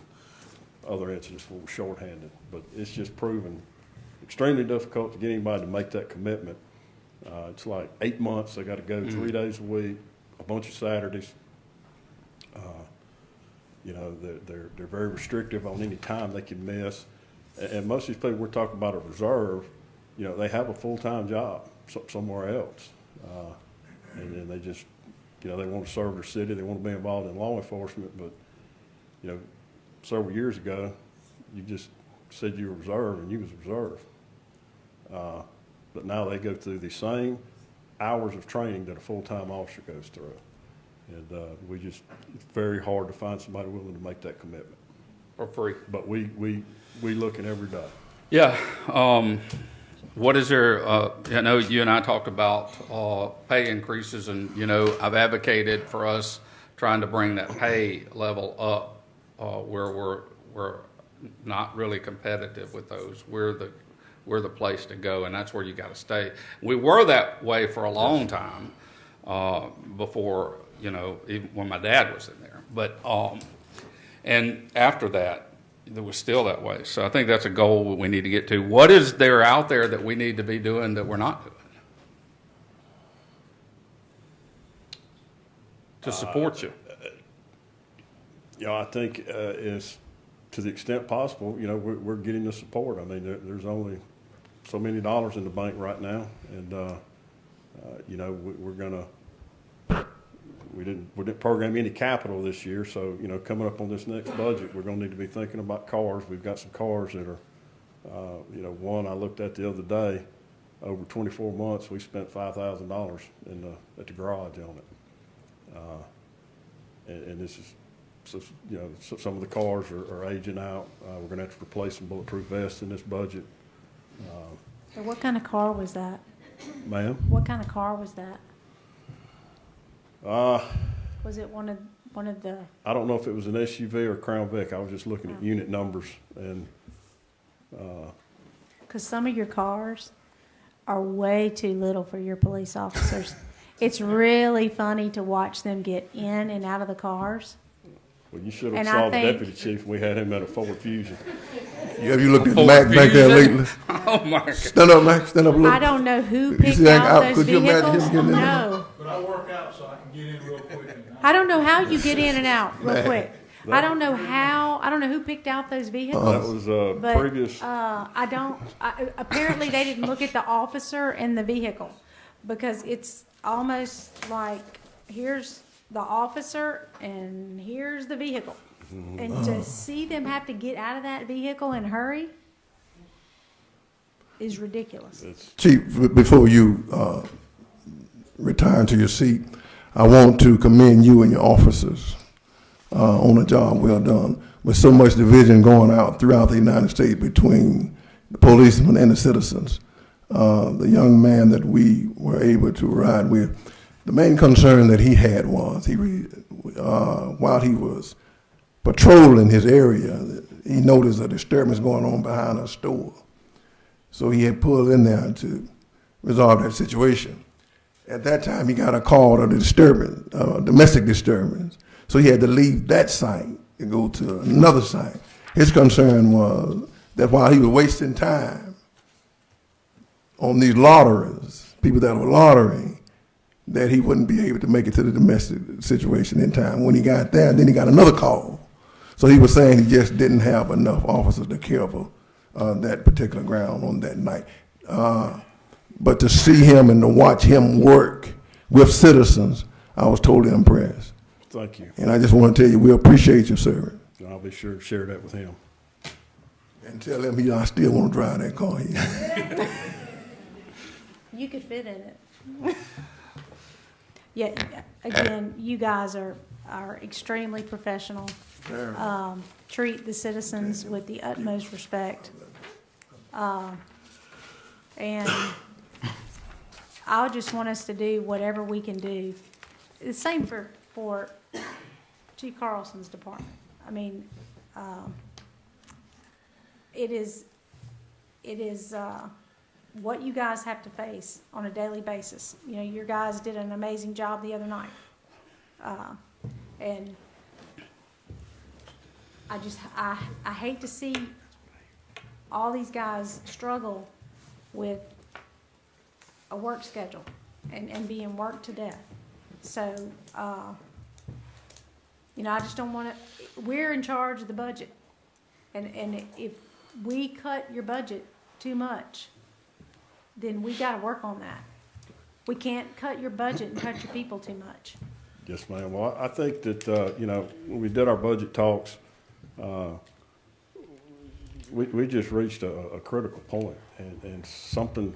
other incidents where we're shorthanded. But it's just proven extremely difficult to get anybody to make that commitment. It's like 8 months, they got to go 3 days a week, a bunch of Saturdays. You know, they're very restrictive on any time they can miss. And most of these people we're talking about a reserve, you know, they have a full-time job somewhere else. And then they just, you know, they want to serve their city, they want to be involved in law enforcement, but, you know, several years ago, you just said you were reserve and you was reserve. But now they go through the same hours of training that a full-time officer goes through. And it's very hard to find somebody willing to make that commitment. For free? But we looking every day. Yeah. What is there, I know you and I talked about pay increases, and, you know, I've advocated for us trying to bring that pay level up where we're not really competitive with those. We're the place to go, and that's where you got to stay. We were that way for a long time before, you know, even when my dad was in there. But and after that, it was still that way. So I think that's a goal we need to get to. What is there out there that we need to be doing that we're not doing to support you? You know, I think is to the extent possible, you know, we're getting the support. I mean, there's only so many dollars in the bank right now, and you know, we didn't program any capital this year, so, you know, coming up on this next budget, we're going to need to be thinking about cars. We've got some cars that are, you know, one I looked at the other day, over 24 months, we spent $5,000 at the garage on it. And this is, so, you know, some of the cars are aging out. We're going to have to replace some bulletproof vests in this budget. So what kind of car was that? Ma'am? What kind of car was that? Was it one of the? I don't know if it was an SUV or a Crown Vic. I was just looking at unit numbers, and Because some of your cars are way too little for your police officers. It's really funny to watch them get in and out of the cars. well, you should have And saw I the think- deputy chief. We had him at a Ford Fusion. Have you looked at Mac back there lately? Oh, my God. Stand up, Mac, stand up a little. I don't know who You picked see that out out? those Could you imagine him vehicles. getting in there? No. But I work out so I can get in real quick. I don't know how you get in and out real quick. I don't know who picked out those vehicles. That was But previous. apparently they didn't look at the officer and the vehicle, because it's almost like here's the officer and here's the vehicle. And to see them have to get out of that vehicle and hurry, is ridiculous. Chief, before you retire to your seat, I want to commend you and your officers on a job well done. With so much division going out throughout the United States between the policemen and the citizens, the young man that we were able to ride with, the main concern that he had was while he was patrolling his area, he noticed a disturbance going on behind a store. So he had pulled in there to resolve that situation. At that time, he got a call of a disturbance, domestic disturbance. So he had to leave that site and go to another site. His concern was that while he was wasting time on these lotteries, people that were lottering, that he wouldn't be able to make it to the domestic situation in time. When he got there, then he got another call. So he was saying he just didn't have enough officers to cover that particular ground on that night. But to see him and to watch him work with citizens, I was totally impressed. Thank you. And I just want to tell you, we appreciate your service. I'll be sure to share that with him. And tell him I still want to drive that car here. You could fit in it. Yeah, again, you guys are extremely professional. Treat the citizens with the utmost respect. And I just want us to do whatever we can do. The same for Chief Carlson's department. I mean, it is what you guys have to face on a daily basis. You know, your guys did an amazing job the other night. And I hate to see all these guys struggle with a work schedule and being worked to death. So, you know, I just don't want to, we're in charge of the budget. And if we cut your budget too much, then we got to work on that. We can't cut your budget and cut your people too much. Yes, ma'am. Well, I think that, you know, when we did our budget talks, we just reached a critical point, and something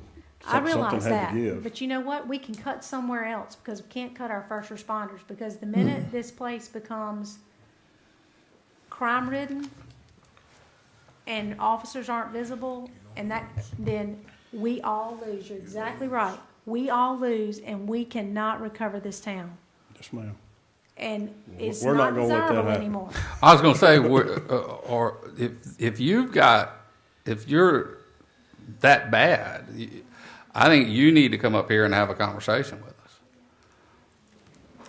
I realize had that, to give. but you know what? We can cut somewhere else because we can't cut our first responders, because the minute this place becomes crime-ridden and officers aren't visible, and that, then we all lose. You're exactly right. We all lose, and we cannot recover this town. Yes, ma'am. And it's We're not not gonna let that desirable happen. anymore. I was going to say, or if you're that bad, I think you need to come up here and have a conversation with us.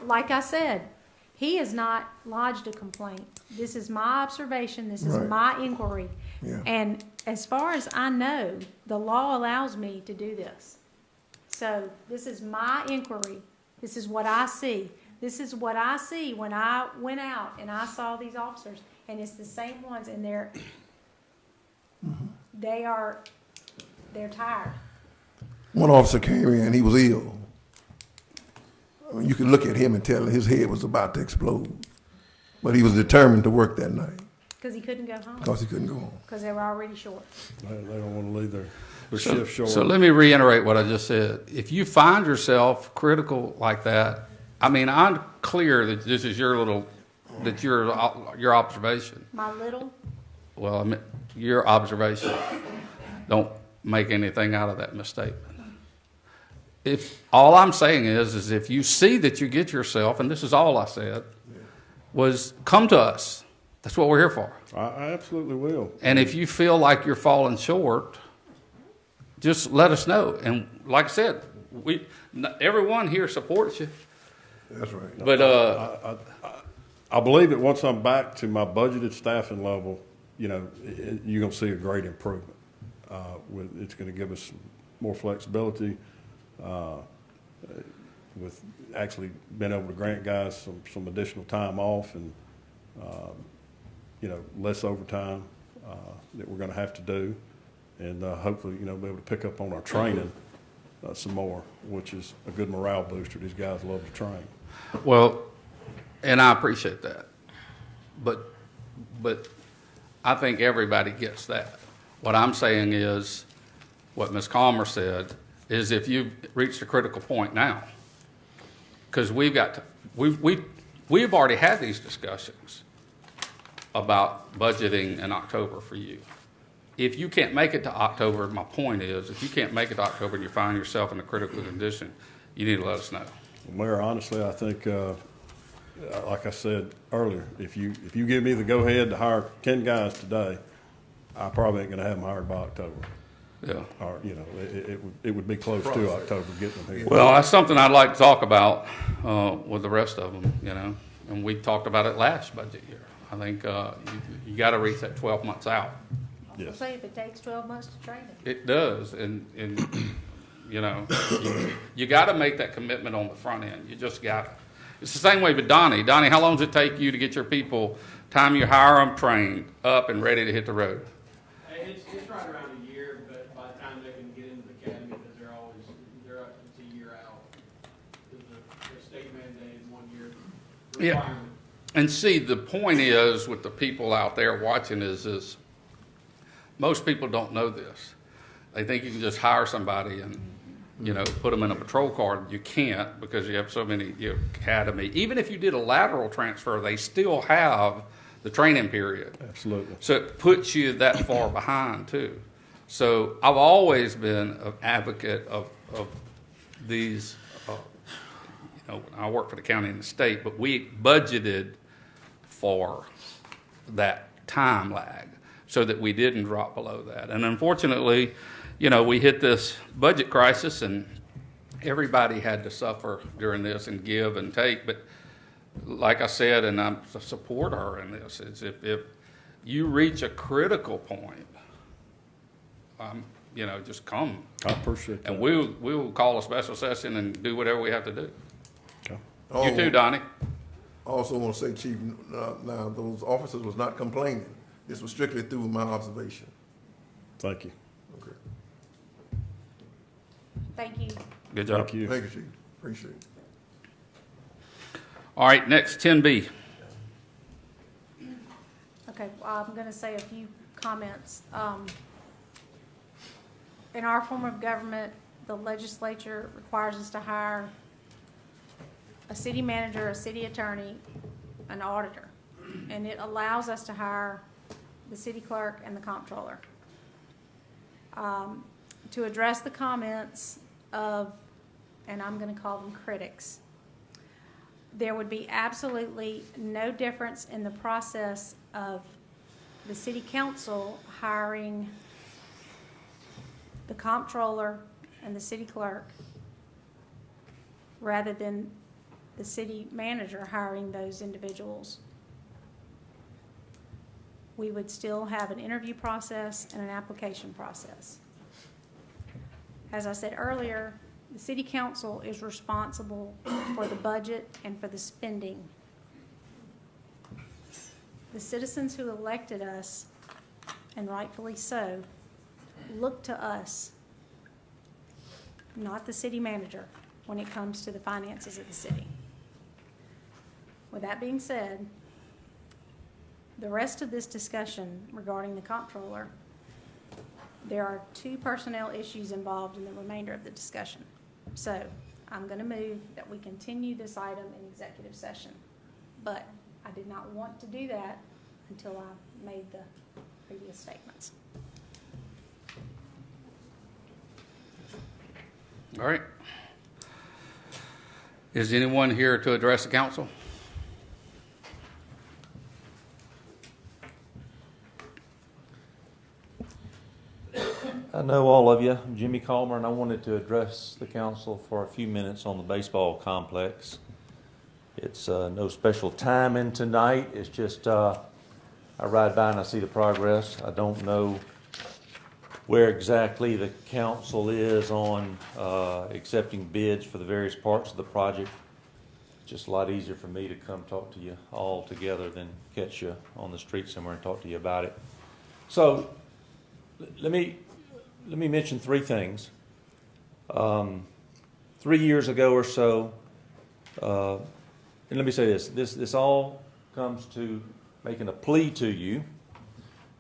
Like I said, he has not lodged a complaint. This is my observation. This is Right. my inquiry. Yeah. And as far as I know, the law allows me to do this. So this is my inquiry. This is what I see. This is what I see when I went out and I saw these officers, and it's the same ones, and they're tired. One officer came in, he was ill. I mean, you could look at him and tell his head was about to explode. But he was determined to work that night Because he couldn't go home, because he couldn't go home. because they were already short. They don't want to leave their shift short. So let me reiterate what I just said. If you find yourself critical like that, I mean, I'm clear that this is your observation. My little, Well, I mean, your observation. Don't make anything out of that misstatement. If all I'm saying is if you see that you get yourself, and this is all I said, was come to us. That's what we're here for. I absolutely will. And if you feel like you're falling short, just let us know. And like I said, everyone here supports you. That's right. But I believe that once I'm back to my budgeted staffing level, you know, you're going to see a great improvement. It's going to give us more flexibility with actually being able to grant guys some additional time off and, you know, less overtime that we're going to have to do. And hopefully, you know, be able to pick up on our training some more, which is a good morale booster. These guys love to train. well, and I appreciate that. But I think everybody gets that. What I'm saying is what Ms. Calmer said, is if you've reached a critical point now. Because we've already had these discussions about budgeting in October for you. If you can't make it to October, my point is, if you can't make it to October and you find yourself in a critical condition, you need to let us know. Mayor, honestly, I think, like I said earlier, if you give me the go-ahead to hire 10 guys today, I probably ain't gonna have them hired by October. Yeah. Or, it would be close to October getting them here. Well, that's something I'd like to talk about with the rest of them, and we talked about it last budget year. I think you got to reach that 12 months out. I'll Yes. say if it takes 12 months to train it. It does, and you got to make that commitment on the front end. You just got to. It's the same way with Donnie. Donnie, how long does it take you to get your people, time you hire them, trained, up and ready to hit the road? It's right around a year, but by the time they can get into the academy, because they're up to a year out. Because the state mandated 1 year Yeah. requirement. And see, the point is with the people out there watching is most people don't know this. They think you can just hire somebody and, put them in a patrol car. You can't, because you have so many, academy. Even if you did a lateral transfer, they still have the training period. Absolutely. So it puts you that far behind too. So I've always been an advocate of these, I work for the county and the state, but we budgeted for that time lag so that we didn't drop below that. And unfortunately, we hit this budget crisis and everybody had to suffer during this and give and take. But like I said, and I support her in this, is if you reach a critical point, just come. I appreciate that. And we'll call a special session and do whatever we have to do. Okay. You too, Donnie. I also want to say, Chief, now, those officers was not complaining. This was strictly through my observation. Thank you. Okay. Thank you. Good job. Thank you. Thank you, Chief. Appreciate it. All right, next, 10B. Okay, I'm going to say a few comments. In our form of government, the legislature requires us to hire a city manager, a city attorney, an auditor. And it allows us to hire the city clerk and the comptroller. To address the comments of, and I'm going to call them critics, there would be absolutely no difference in the process of the city council hiring the comptroller and the city clerk rather than the city manager hiring those individuals. We would still have an interview process and an application process. As I said earlier, the city council is responsible for the budget and for the spending. The citizens who elected us, and rightfully so, look to us, not the city manager, when it comes to the finances of the city. With that being said, the rest of this discussion regarding the comptroller, there are 2 personnel issues involved in the remainder of the discussion. So I'm going to move that we continue this item in executive session. But I did not want to do that until I made the previous statements. All right. Is anyone here to address the council? I know all of you. I'm Jimmy Calmer, and I wanted to address the council for a few minutes on the baseball complex. It's no special timing tonight. It's just I ride by and I see the progress. I don't know where exactly the council is on accepting bids for the various parts of the project. It's just a lot easier for me to come talk to you all together than catch you on the street somewhere and talk to you about it. So let me mention 3 things. 3 years ago or so, and let me say this all comes to making a plea to you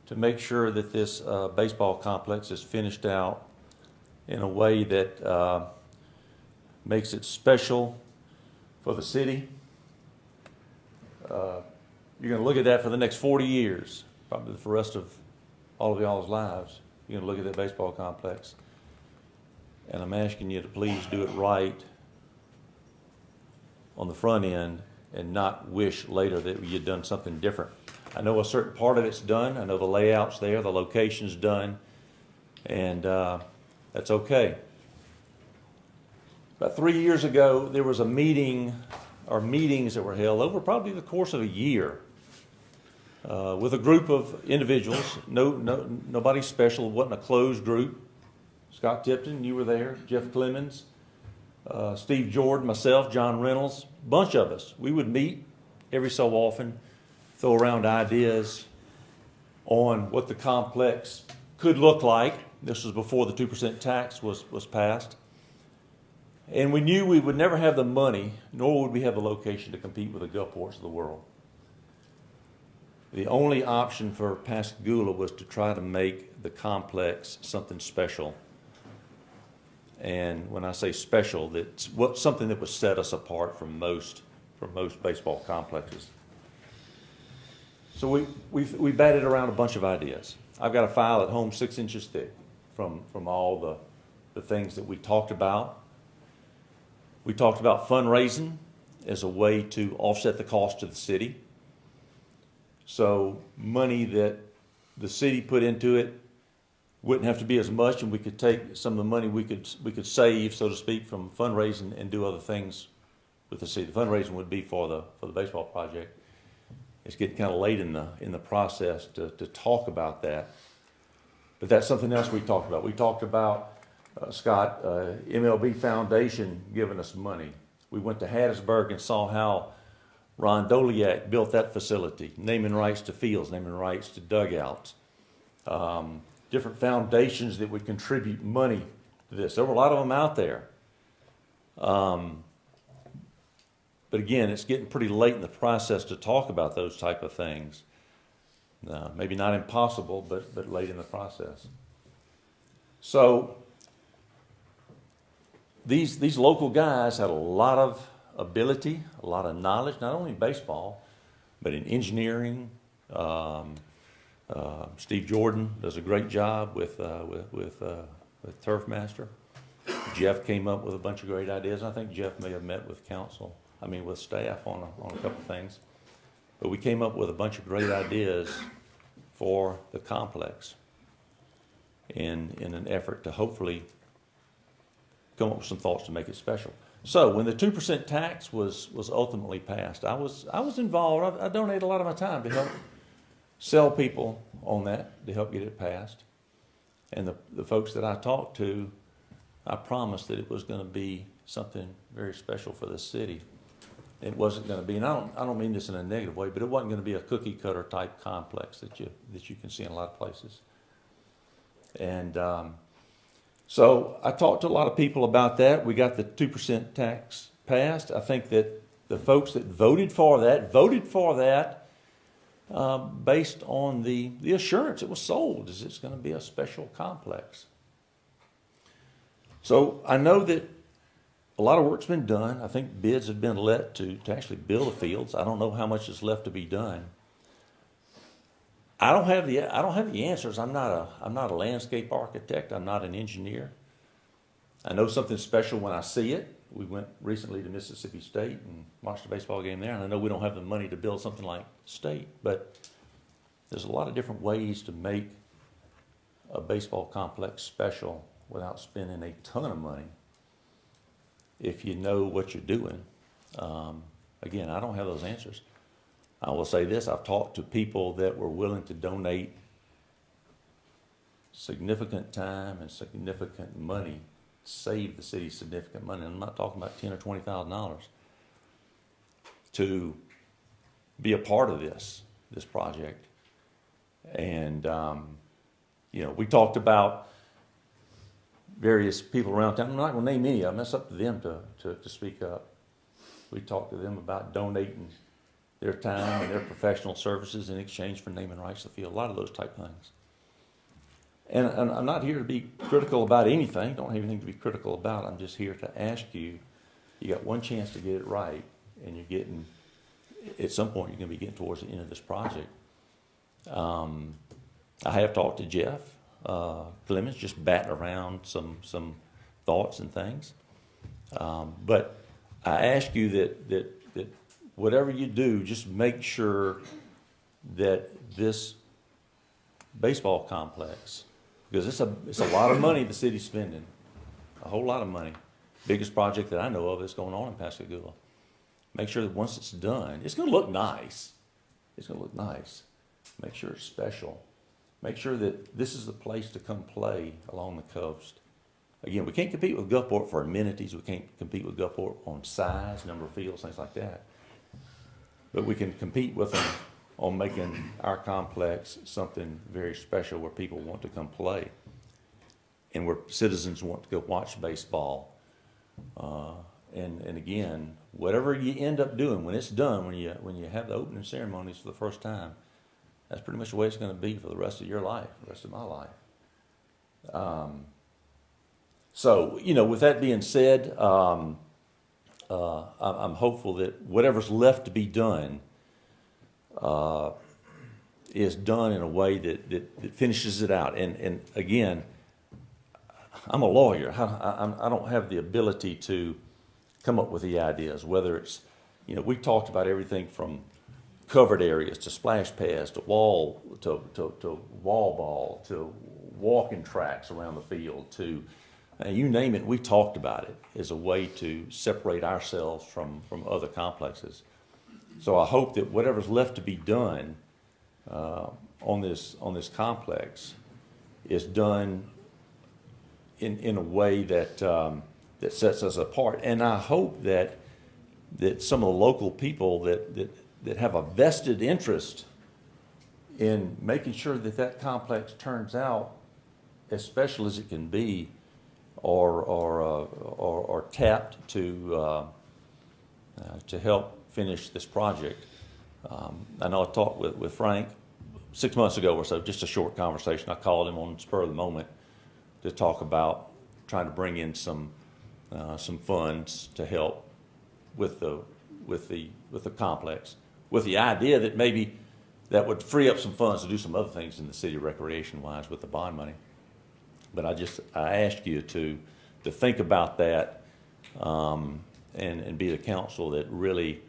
to make sure that this baseball complex is finished out in a way that makes it special for the city. You're going to look at that for the next 40 years, probably for the rest of all of y'all's lives. You're going to look at that baseball complex. And I'm asking you to please do it right on the front end and not wish later that you'd done something different. I know a certain part of it's done. I know the layout's there, the location's done, and that's okay. About 3 years ago, there was a meeting, or meetings that were held over probably the course of a year with a group of individuals. Nobody special. It wasn't a closed group. Scott Tipton, you were there. Jeff Clemens, Steve Jordan, myself, John Reynolds, bunch of us. We would meet every so often, throw around ideas on what the complex could look like. This was before the 2% tax was passed. And we knew we would never have the money, nor would we have the location to compete with the Gulfports of the world. The only option for Pascagoula was to try to make the complex something special. And when I say special, that's something that would set us apart from most baseball complexes. So we batted around a bunch of ideas. I've got a file at home 6 inches thick from all the things that we talked about. We talked about fundraising as a way to offset the cost to the city. So money that the city put into it wouldn't have to be as much, and we could take some of the money we could save, so to speak, from fundraising and do other things with the city. The fundraising would be for the baseball project. It's getting kind of late in the process to talk about that, but that's something else we talked about. We talked about Scott, MLB Foundation giving us money. We went to Hattiesburg and saw how Ron Doliak built that facility, naming rights to fields, naming rights to dugouts. Different foundations that would contribute money to this. There were a lot of them out there. But again, it's getting pretty late in the process to talk about those type of things. Maybe not impossible, but late in the process. So these local guys had a lot of ability, a lot of knowledge, not only in baseball, but in engineering. Steve Jordan does a great job with Turfmaster. Jeff came up with a bunch of great ideas. I think Jeff may have met with with staff on a couple of things. But we came up with a bunch of great ideas for the complex in an effort to hopefully come up with some thoughts to make it special. So when the 2% tax was ultimately passed, I was involved. I donated a lot of my time to help sell people on that, to help get it passed. And the folks that I talked to, I promised that it was going to be something very special for the city. It wasn't going to be, and I don't mean this in a negative way, but it wasn't going to be a cookie cutter type complex that you can see in a lot of places. And so I talked to a lot of people about that. We got the 2% tax passed. I think that the folks that voted for that based on the assurance it was sold is it's going to be a special complex. So I know that a lot of work's been done. I think bids have been let to actually build the fields. I don't know how much is left to be done. I don't have the answers. I'm not a landscape architect. I'm not an engineer. I know something's special when I see it. We went recently to Mississippi State and watched a baseball game there, and I know we don't have the money to build something like State, but there's a lot of different ways to make a baseball complex special without spending a ton of money if you know what you're doing. Again, I don't have those answers. I will say this, I've talked to people that were willing to donate significant time and significant money, save the city significant money. And I'm not talking about $10,000 or $20,000 to be a part of this project. And, we talked about various people around town. I'm not going to name any of them. That's up to them to speak up. We talked to them about donating their time and their professional services in exchange for naming rights to the field, a lot of those type things. And I'm not here to be critical about anything. Don't have anything to be critical about. I'm just here to ask you. You got one chance to get it right, and you're getting. At some point, you're going to be getting towards the end of this project. I have talked to Jeff Clemens, just batting around some thoughts and things. But I ask you that whatever you do, just make sure that this baseball complex, because it's a lot of money the city's spending, a whole lot of money. Biggest project that I know of that's going on in Pascagoula. Make sure that once it's done, it's going to look nice. It's going to look nice. Make sure it's special. Make sure that this is the place to come play along the coast. Again, we can't compete with Gulfport for amenities. We can't compete with Gulfport on size, number of fields, things like that. But we can compete with them on making our complex something very special where people want to come play and where citizens want to go watch baseball. And again, whatever you end up doing, when it's done, when you have the opening ceremonies for the first time, that's pretty much the way it's going to be for the rest of your life, the rest of my life. So, with that being said, I'm hopeful that whatever's left to be done is done in a way that finishes it out. And again, I'm a lawyer. I don't have the ability to come up with the ideas, whether it's, we talked about everything from covered areas to splash pads to wall ball to walking tracks around the field to you name it. We talked about it as a way to separate ourselves from other complexes. So I hope that whatever's left to be done on this complex is done in a way that that sets us apart. And I hope that some of the local people that have a vested interest in making sure that complex turns out as special as it can be, or tapped to help finish this project. I know I talked with Frank 6 months ago or so, just a short conversation. I called him on the spur of the moment to talk about trying to bring in some funds to help with the complex, with the idea that maybe that would free up some funds to do some other things in the city recreation wise with the bond money. But I ask you to think about that and be the council that really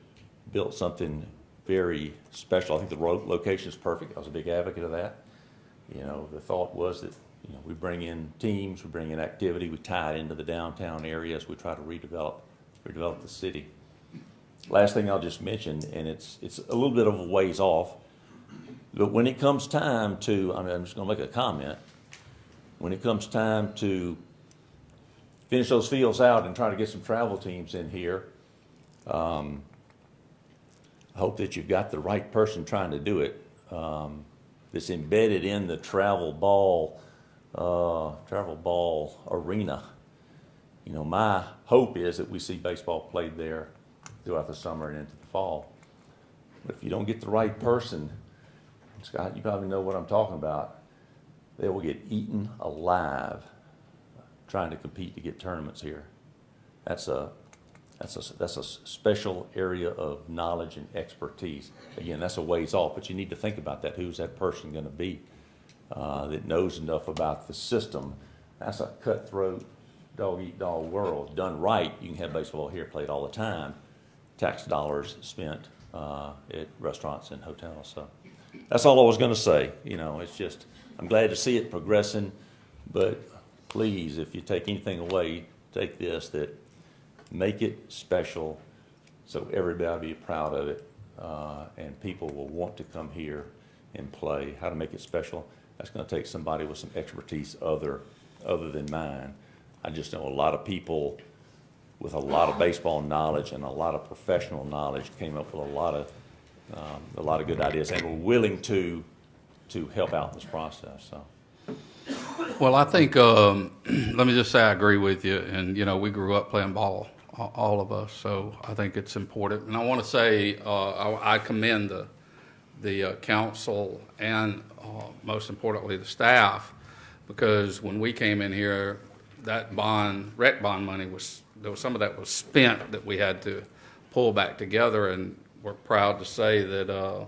built something very special. I think the location is perfect. I was a big advocate of that. The thought was that we bring in teams, we bring in activity, we tie it into the downtown areas, we try to redevelop the city. Last thing I'll just mention, and it's a little bit of a ways off, but when it comes time to, I'm just going to make a comment, when it comes time to finish those fields out and try to get some travel teams in here, I hope that you've got the right person trying to do it. That's embedded in the travel ball arena. My hope is that we see baseball played there throughout the summer and into the fall. But if you don't get the right person, Scott, you probably know what I'm talking about, they will get eaten alive trying to compete to get tournaments here. That's a special area of knowledge and expertise. Again, that's a ways off, but you need to think about that. Who's that person going to be that knows enough about the system? That's a cutthroat, dog-eat-dog world. Done right, you can have baseball here played all the time. Tax dollars spent at restaurants and hotels. So that's all I was going to say. It's just, I'm glad to see it progressing, but please, if you take anything away, take this, that make it special so everybody will be proud of it, and people will want to come here and play. How to make it special, that's going to take somebody with some expertise other than mine. I just know a lot of people with a lot of baseball knowledge and a lot of professional knowledge came up with a lot of good ideas and were willing to help out in this process. So. Well, I think, let me just say I agree with you. And, we grew up playing ball, all of us, so I think it's important. And I want to say I commend the council and, most importantly, the staff because when we came in here, that rec bond money some of that was spent that we had to pull back together, and we're proud to say that,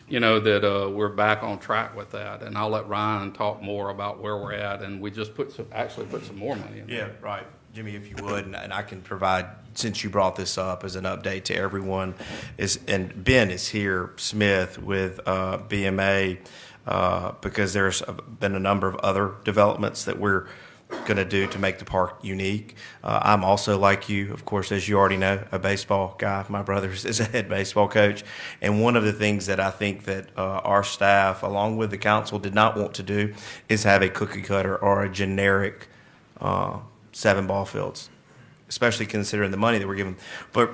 we're back on track with that. And I'll let Ryan talk more about where we're at, and we just put some more money in. Yeah, right. Jimmy, if you would, and I can provide, since you brought this up, as an update to everyone, and Ben is here, Smith, with BMA, because there's been a number of other developments that we're going to do to make the park unique. I'm also, like you, of course, as you already know, a baseball guy. My brother is a head baseball coach. And one of the things that I think that our staff, along with the council, did not want to do is have a cookie cutter or a generic 7 ball fields, especially considering the money that we're given. But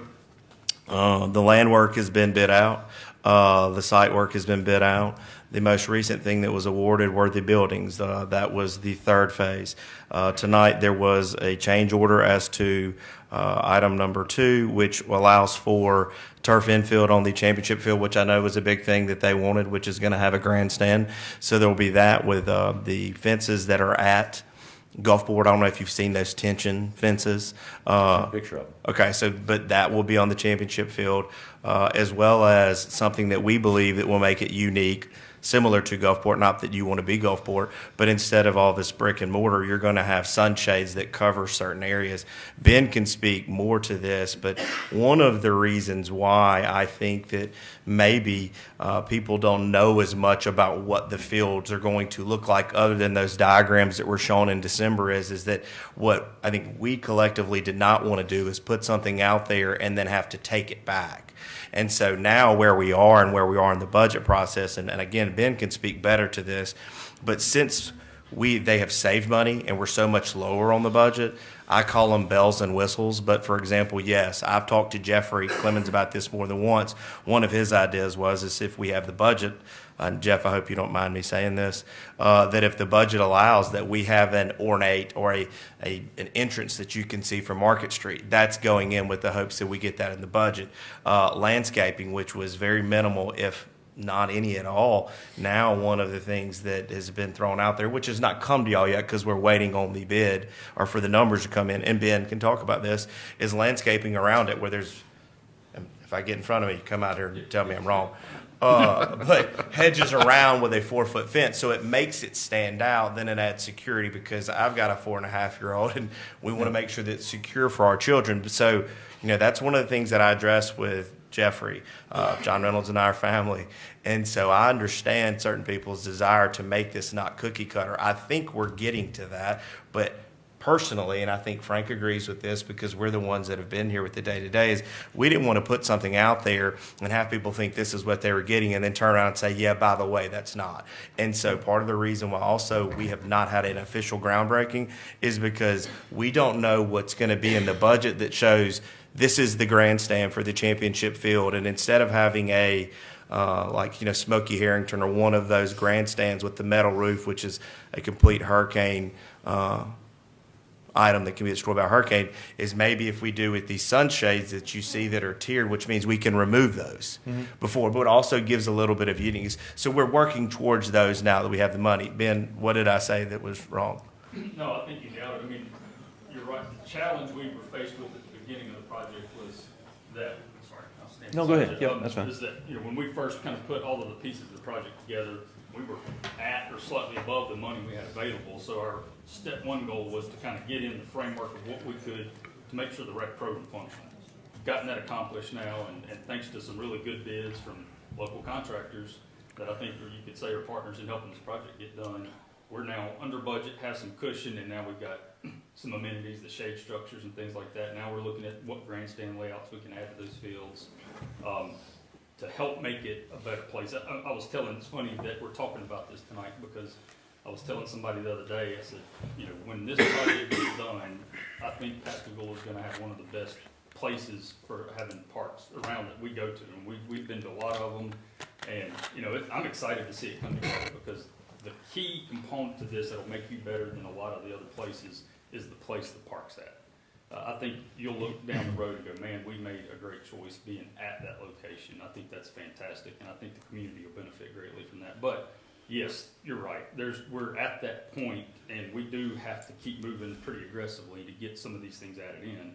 the land work has been bid out. The site work has been bid out. The most recent thing that was awarded were the buildings. That was the 3rd phase. Tonight there was a change order as to item number 2, which allows for turf infield on the championship field, which I know was a big thing that they wanted, which is going to have a grandstand. So there will be that with the fences that are at Gulfport. I don't know if you've seen those tension fences. Picture of them. Okay, but that will be on the championship field, as well as something that we believe that will make it unique, similar to Gulfport. Not that you want to be Gulfport, but instead of all this brick and mortar, you're going to have sunshades that cover certain areas. Ben can speak more to this, but one of the reasons why I think that maybe people don't know as much about what the fields are going to look like, other than those diagrams that were shown in December, is that what I think we collectively did not want to do is put something out there and then have to take it back. And so now where we are in the budget process, and again, Ben can speak better to this, but since they have saved money and we're so much lower on the budget, I call them bells and whistles. But for example, yes, I've talked to Jeffrey Clemens about this more than once. One of his ideas was if we have the budget, and Jeff, I hope you don't mind me saying this, that if the budget allows, that we have an ornate or an entrance that you can see from Market Street. That's going in with the hopes that we get that in the budget. Landscaping, which was very minimal, if not any at all. Now, one of the things that has been thrown out there, which has not come to y'all yet because we're waiting on the bid or for the numbers to come in, and Ben can talk about this, is landscaping around it where there's, if I get in front of me, you come out here and tell me I'm wrong. But hedges around with a 4-foot fence, so it makes it stand out. Then it adds security, because I've got a 4.5-year-old, and we want to make sure that it's secure for our children. So, that's one of the things that I address with Jeffrey, John Reynolds, and our family. And so I understand certain people's desire to make this not cookie cutter. I think we're getting to that, but personally, and I think Frank agrees with this because we're the ones that have been here with the day-to-day, is we didn't want to put something out there and have people think this is what they were getting and then turn around and say, yeah, by the way, that's not. And so part of the reason why also we have not had an official groundbreaking is because we don't know what's going to be in the budget that shows this is the grandstand for the championship field. And instead of having a Smokey Harrington or one of those grandstands with the metal roof, which is a complete hurricane item that can be destroyed by a hurricane, is maybe if we do with these sunshades that you see that are tiered, which means we can remove those before, but it also gives a little bit of uniqueness. So we're working towards those now that we have the money. Ben, what did I say that was wrong? No, I think you nailed it. I mean, you're right. The challenge we were faced with at the beginning of the project was that, I'll stand No, go ahead. aside. Yep, that's fine. Is that, when we first kind of put all of the pieces of the project together, we were at or slightly above the money we had available. So our step one goal was to kind of get in the framework of what we could to make sure the rec program functioned. We've gotten that accomplished now, and thanks to some really good bids from local contractors that I think you could say are partners in helping this project get done, we're now under budget, have some cushion, and now we've got some amenities, the shade structures and things like that. Now we're looking at what grandstand layouts we can add to those fields to help make it a better place. I was telling, it's funny that we're talking about this tonight because I was telling somebody the other day, I said, when this project is done, I think Pascagoula is going to have one of the best places for having parks around that we go to. And we've been to a lot of them, and I'm excited to see it come together because the key component to this that'll make you better than a lot of the other places is the place the park's at. I think you'll look down the road and go, man, we made a great choice being at that location. I think that's fantastic, and I think the community will benefit greatly from that. But yes, you're right. We're at that point, and we do have to keep moving pretty aggressively to get some of these things added in,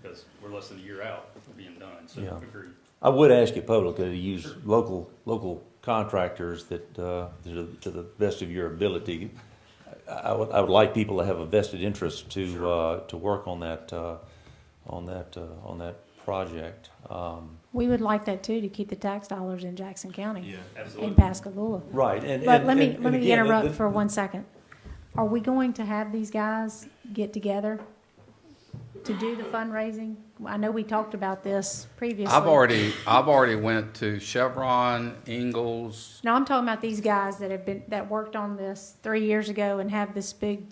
because we're less than a year out from being done, so Yeah. agreed. I would ask you publicly to use local contractors that, to the best of your ability. I would like people to have a vested interest to work on that project. We would like that too, to keep the tax dollars in Jackson County. Yeah, In absolutely. Pascagoula. Right, But let me again, interrupt for 1 second. Are we going to have these guys get together to do the fundraising? I know we talked about this previously. I've already went to Chevron, Ingalls. No, I'm talking about these guys that worked on this 3 years ago and have this big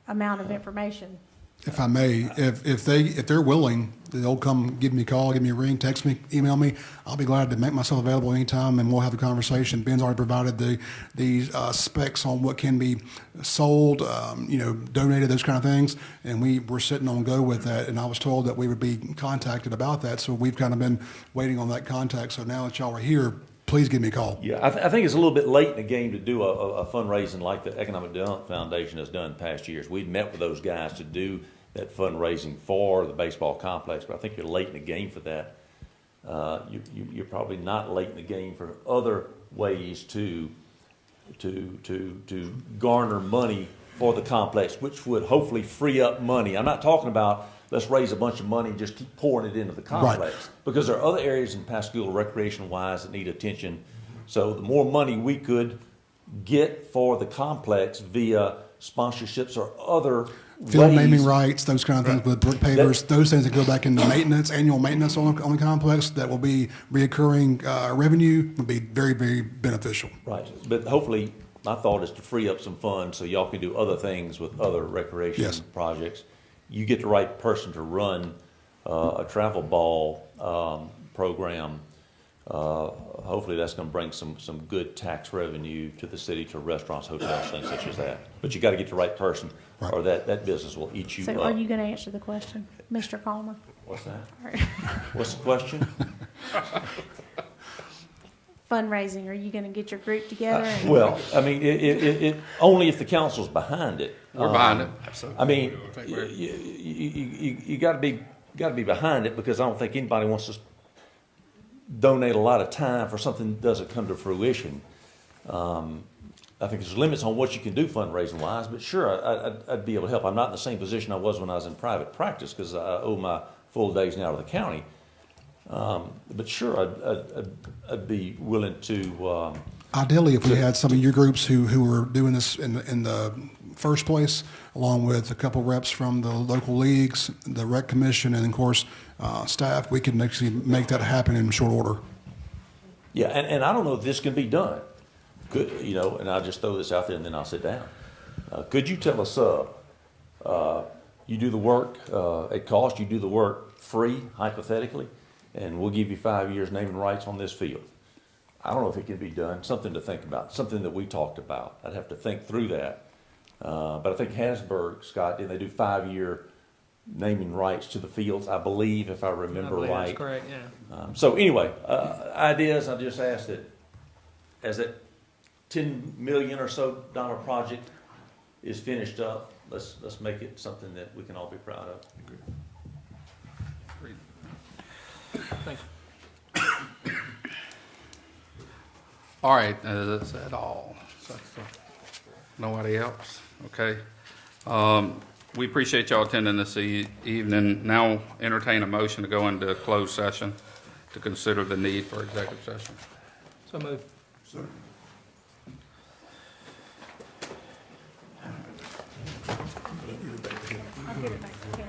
amount of information. If I may, if they're willing, they'll come give me a call, give me a ring, text me, email me. I'll be glad to make myself available anytime, and we'll have a conversation. Ben's already provided the specs on what can be sold, donated, those kind of things, and we're sitting on go with that. And I was told that we would be contacted about that, so we've kind of been waiting on that contact. So now that y'all are here, please give me a call. Yeah, I think it's a little bit late in the game to do a fundraising like the Economic Development Foundation has done in past years. We'd met with those guys to do that fundraising for the baseball complex, but I think you're late in the game for that. You're probably not late in the game for other ways to garner money for the complex, which would hopefully free up money. I'm not talking about let's raise a bunch of money and just keep pouring it into the complex, because there are other areas in Pascagoula recreation-wise that need attention. So the more money we could get for the complex via sponsorships or other Field ways. naming rights, those kind of things with brick pavers, those things that go back into maintenance, annual maintenance on the complex, that will be reoccurring revenue, would be very, very beneficial. Right, but hopefully, my thought is to free up some funds so y'all can do other things with other recreation Yes. projects. You get the right person to run a travel ball program. Hopefully, that's going to bring some good tax revenue to the city, to restaurants, hotels, things such as that. But you got to get the right person, or that business will eat you So up. are you going to answer the question, Mr. Calmer? What's that? All right. What's the question? Fundraising, are you going to get your group together? and- Well, I mean, it only if the council's behind it. We're behind it. Absolutely. I mean, I think we're- you got to be behind it, because I don't think anybody wants to donate a lot of time for something that doesn't come to fruition. I think there's limits on what you can do fundraising wise, but sure, I'd be able to help. I'm not in the same position I was when I was in private practice, because I owe my full days now to the county. But sure, I'd be willing to. Ideally, if we had some of your groups who were doing this in the first place, along with a couple reps from the local leagues, the rec commission, and of course, staff, we could actually make that happen in short order. Yeah, and I don't know if this can be done. Could, and I'll just throw this out there and then I'll sit down. Could you tell a sub, you do the work at cost, you do the work free, hypothetically, and we'll give you 5 years naming rights on this field? I don't know if it can be done. Something to think about, something that we talked about. I'd have to think through that. But I think Hasburg, Scott, did they do 5-year naming rights to the fields, I believe, if I remember believe right. that's correct, yeah. So anyway, ideas, I just asked that as that $10 million or so project is finished up, let's make it something that we can all be proud of. Thank you. All right, is that all? Nobody else? Okay. We appreciate y'all attending this evening. Now entertain a motion to go into closed session to consider the need for executive session. So moved. I'll get it back. Okay,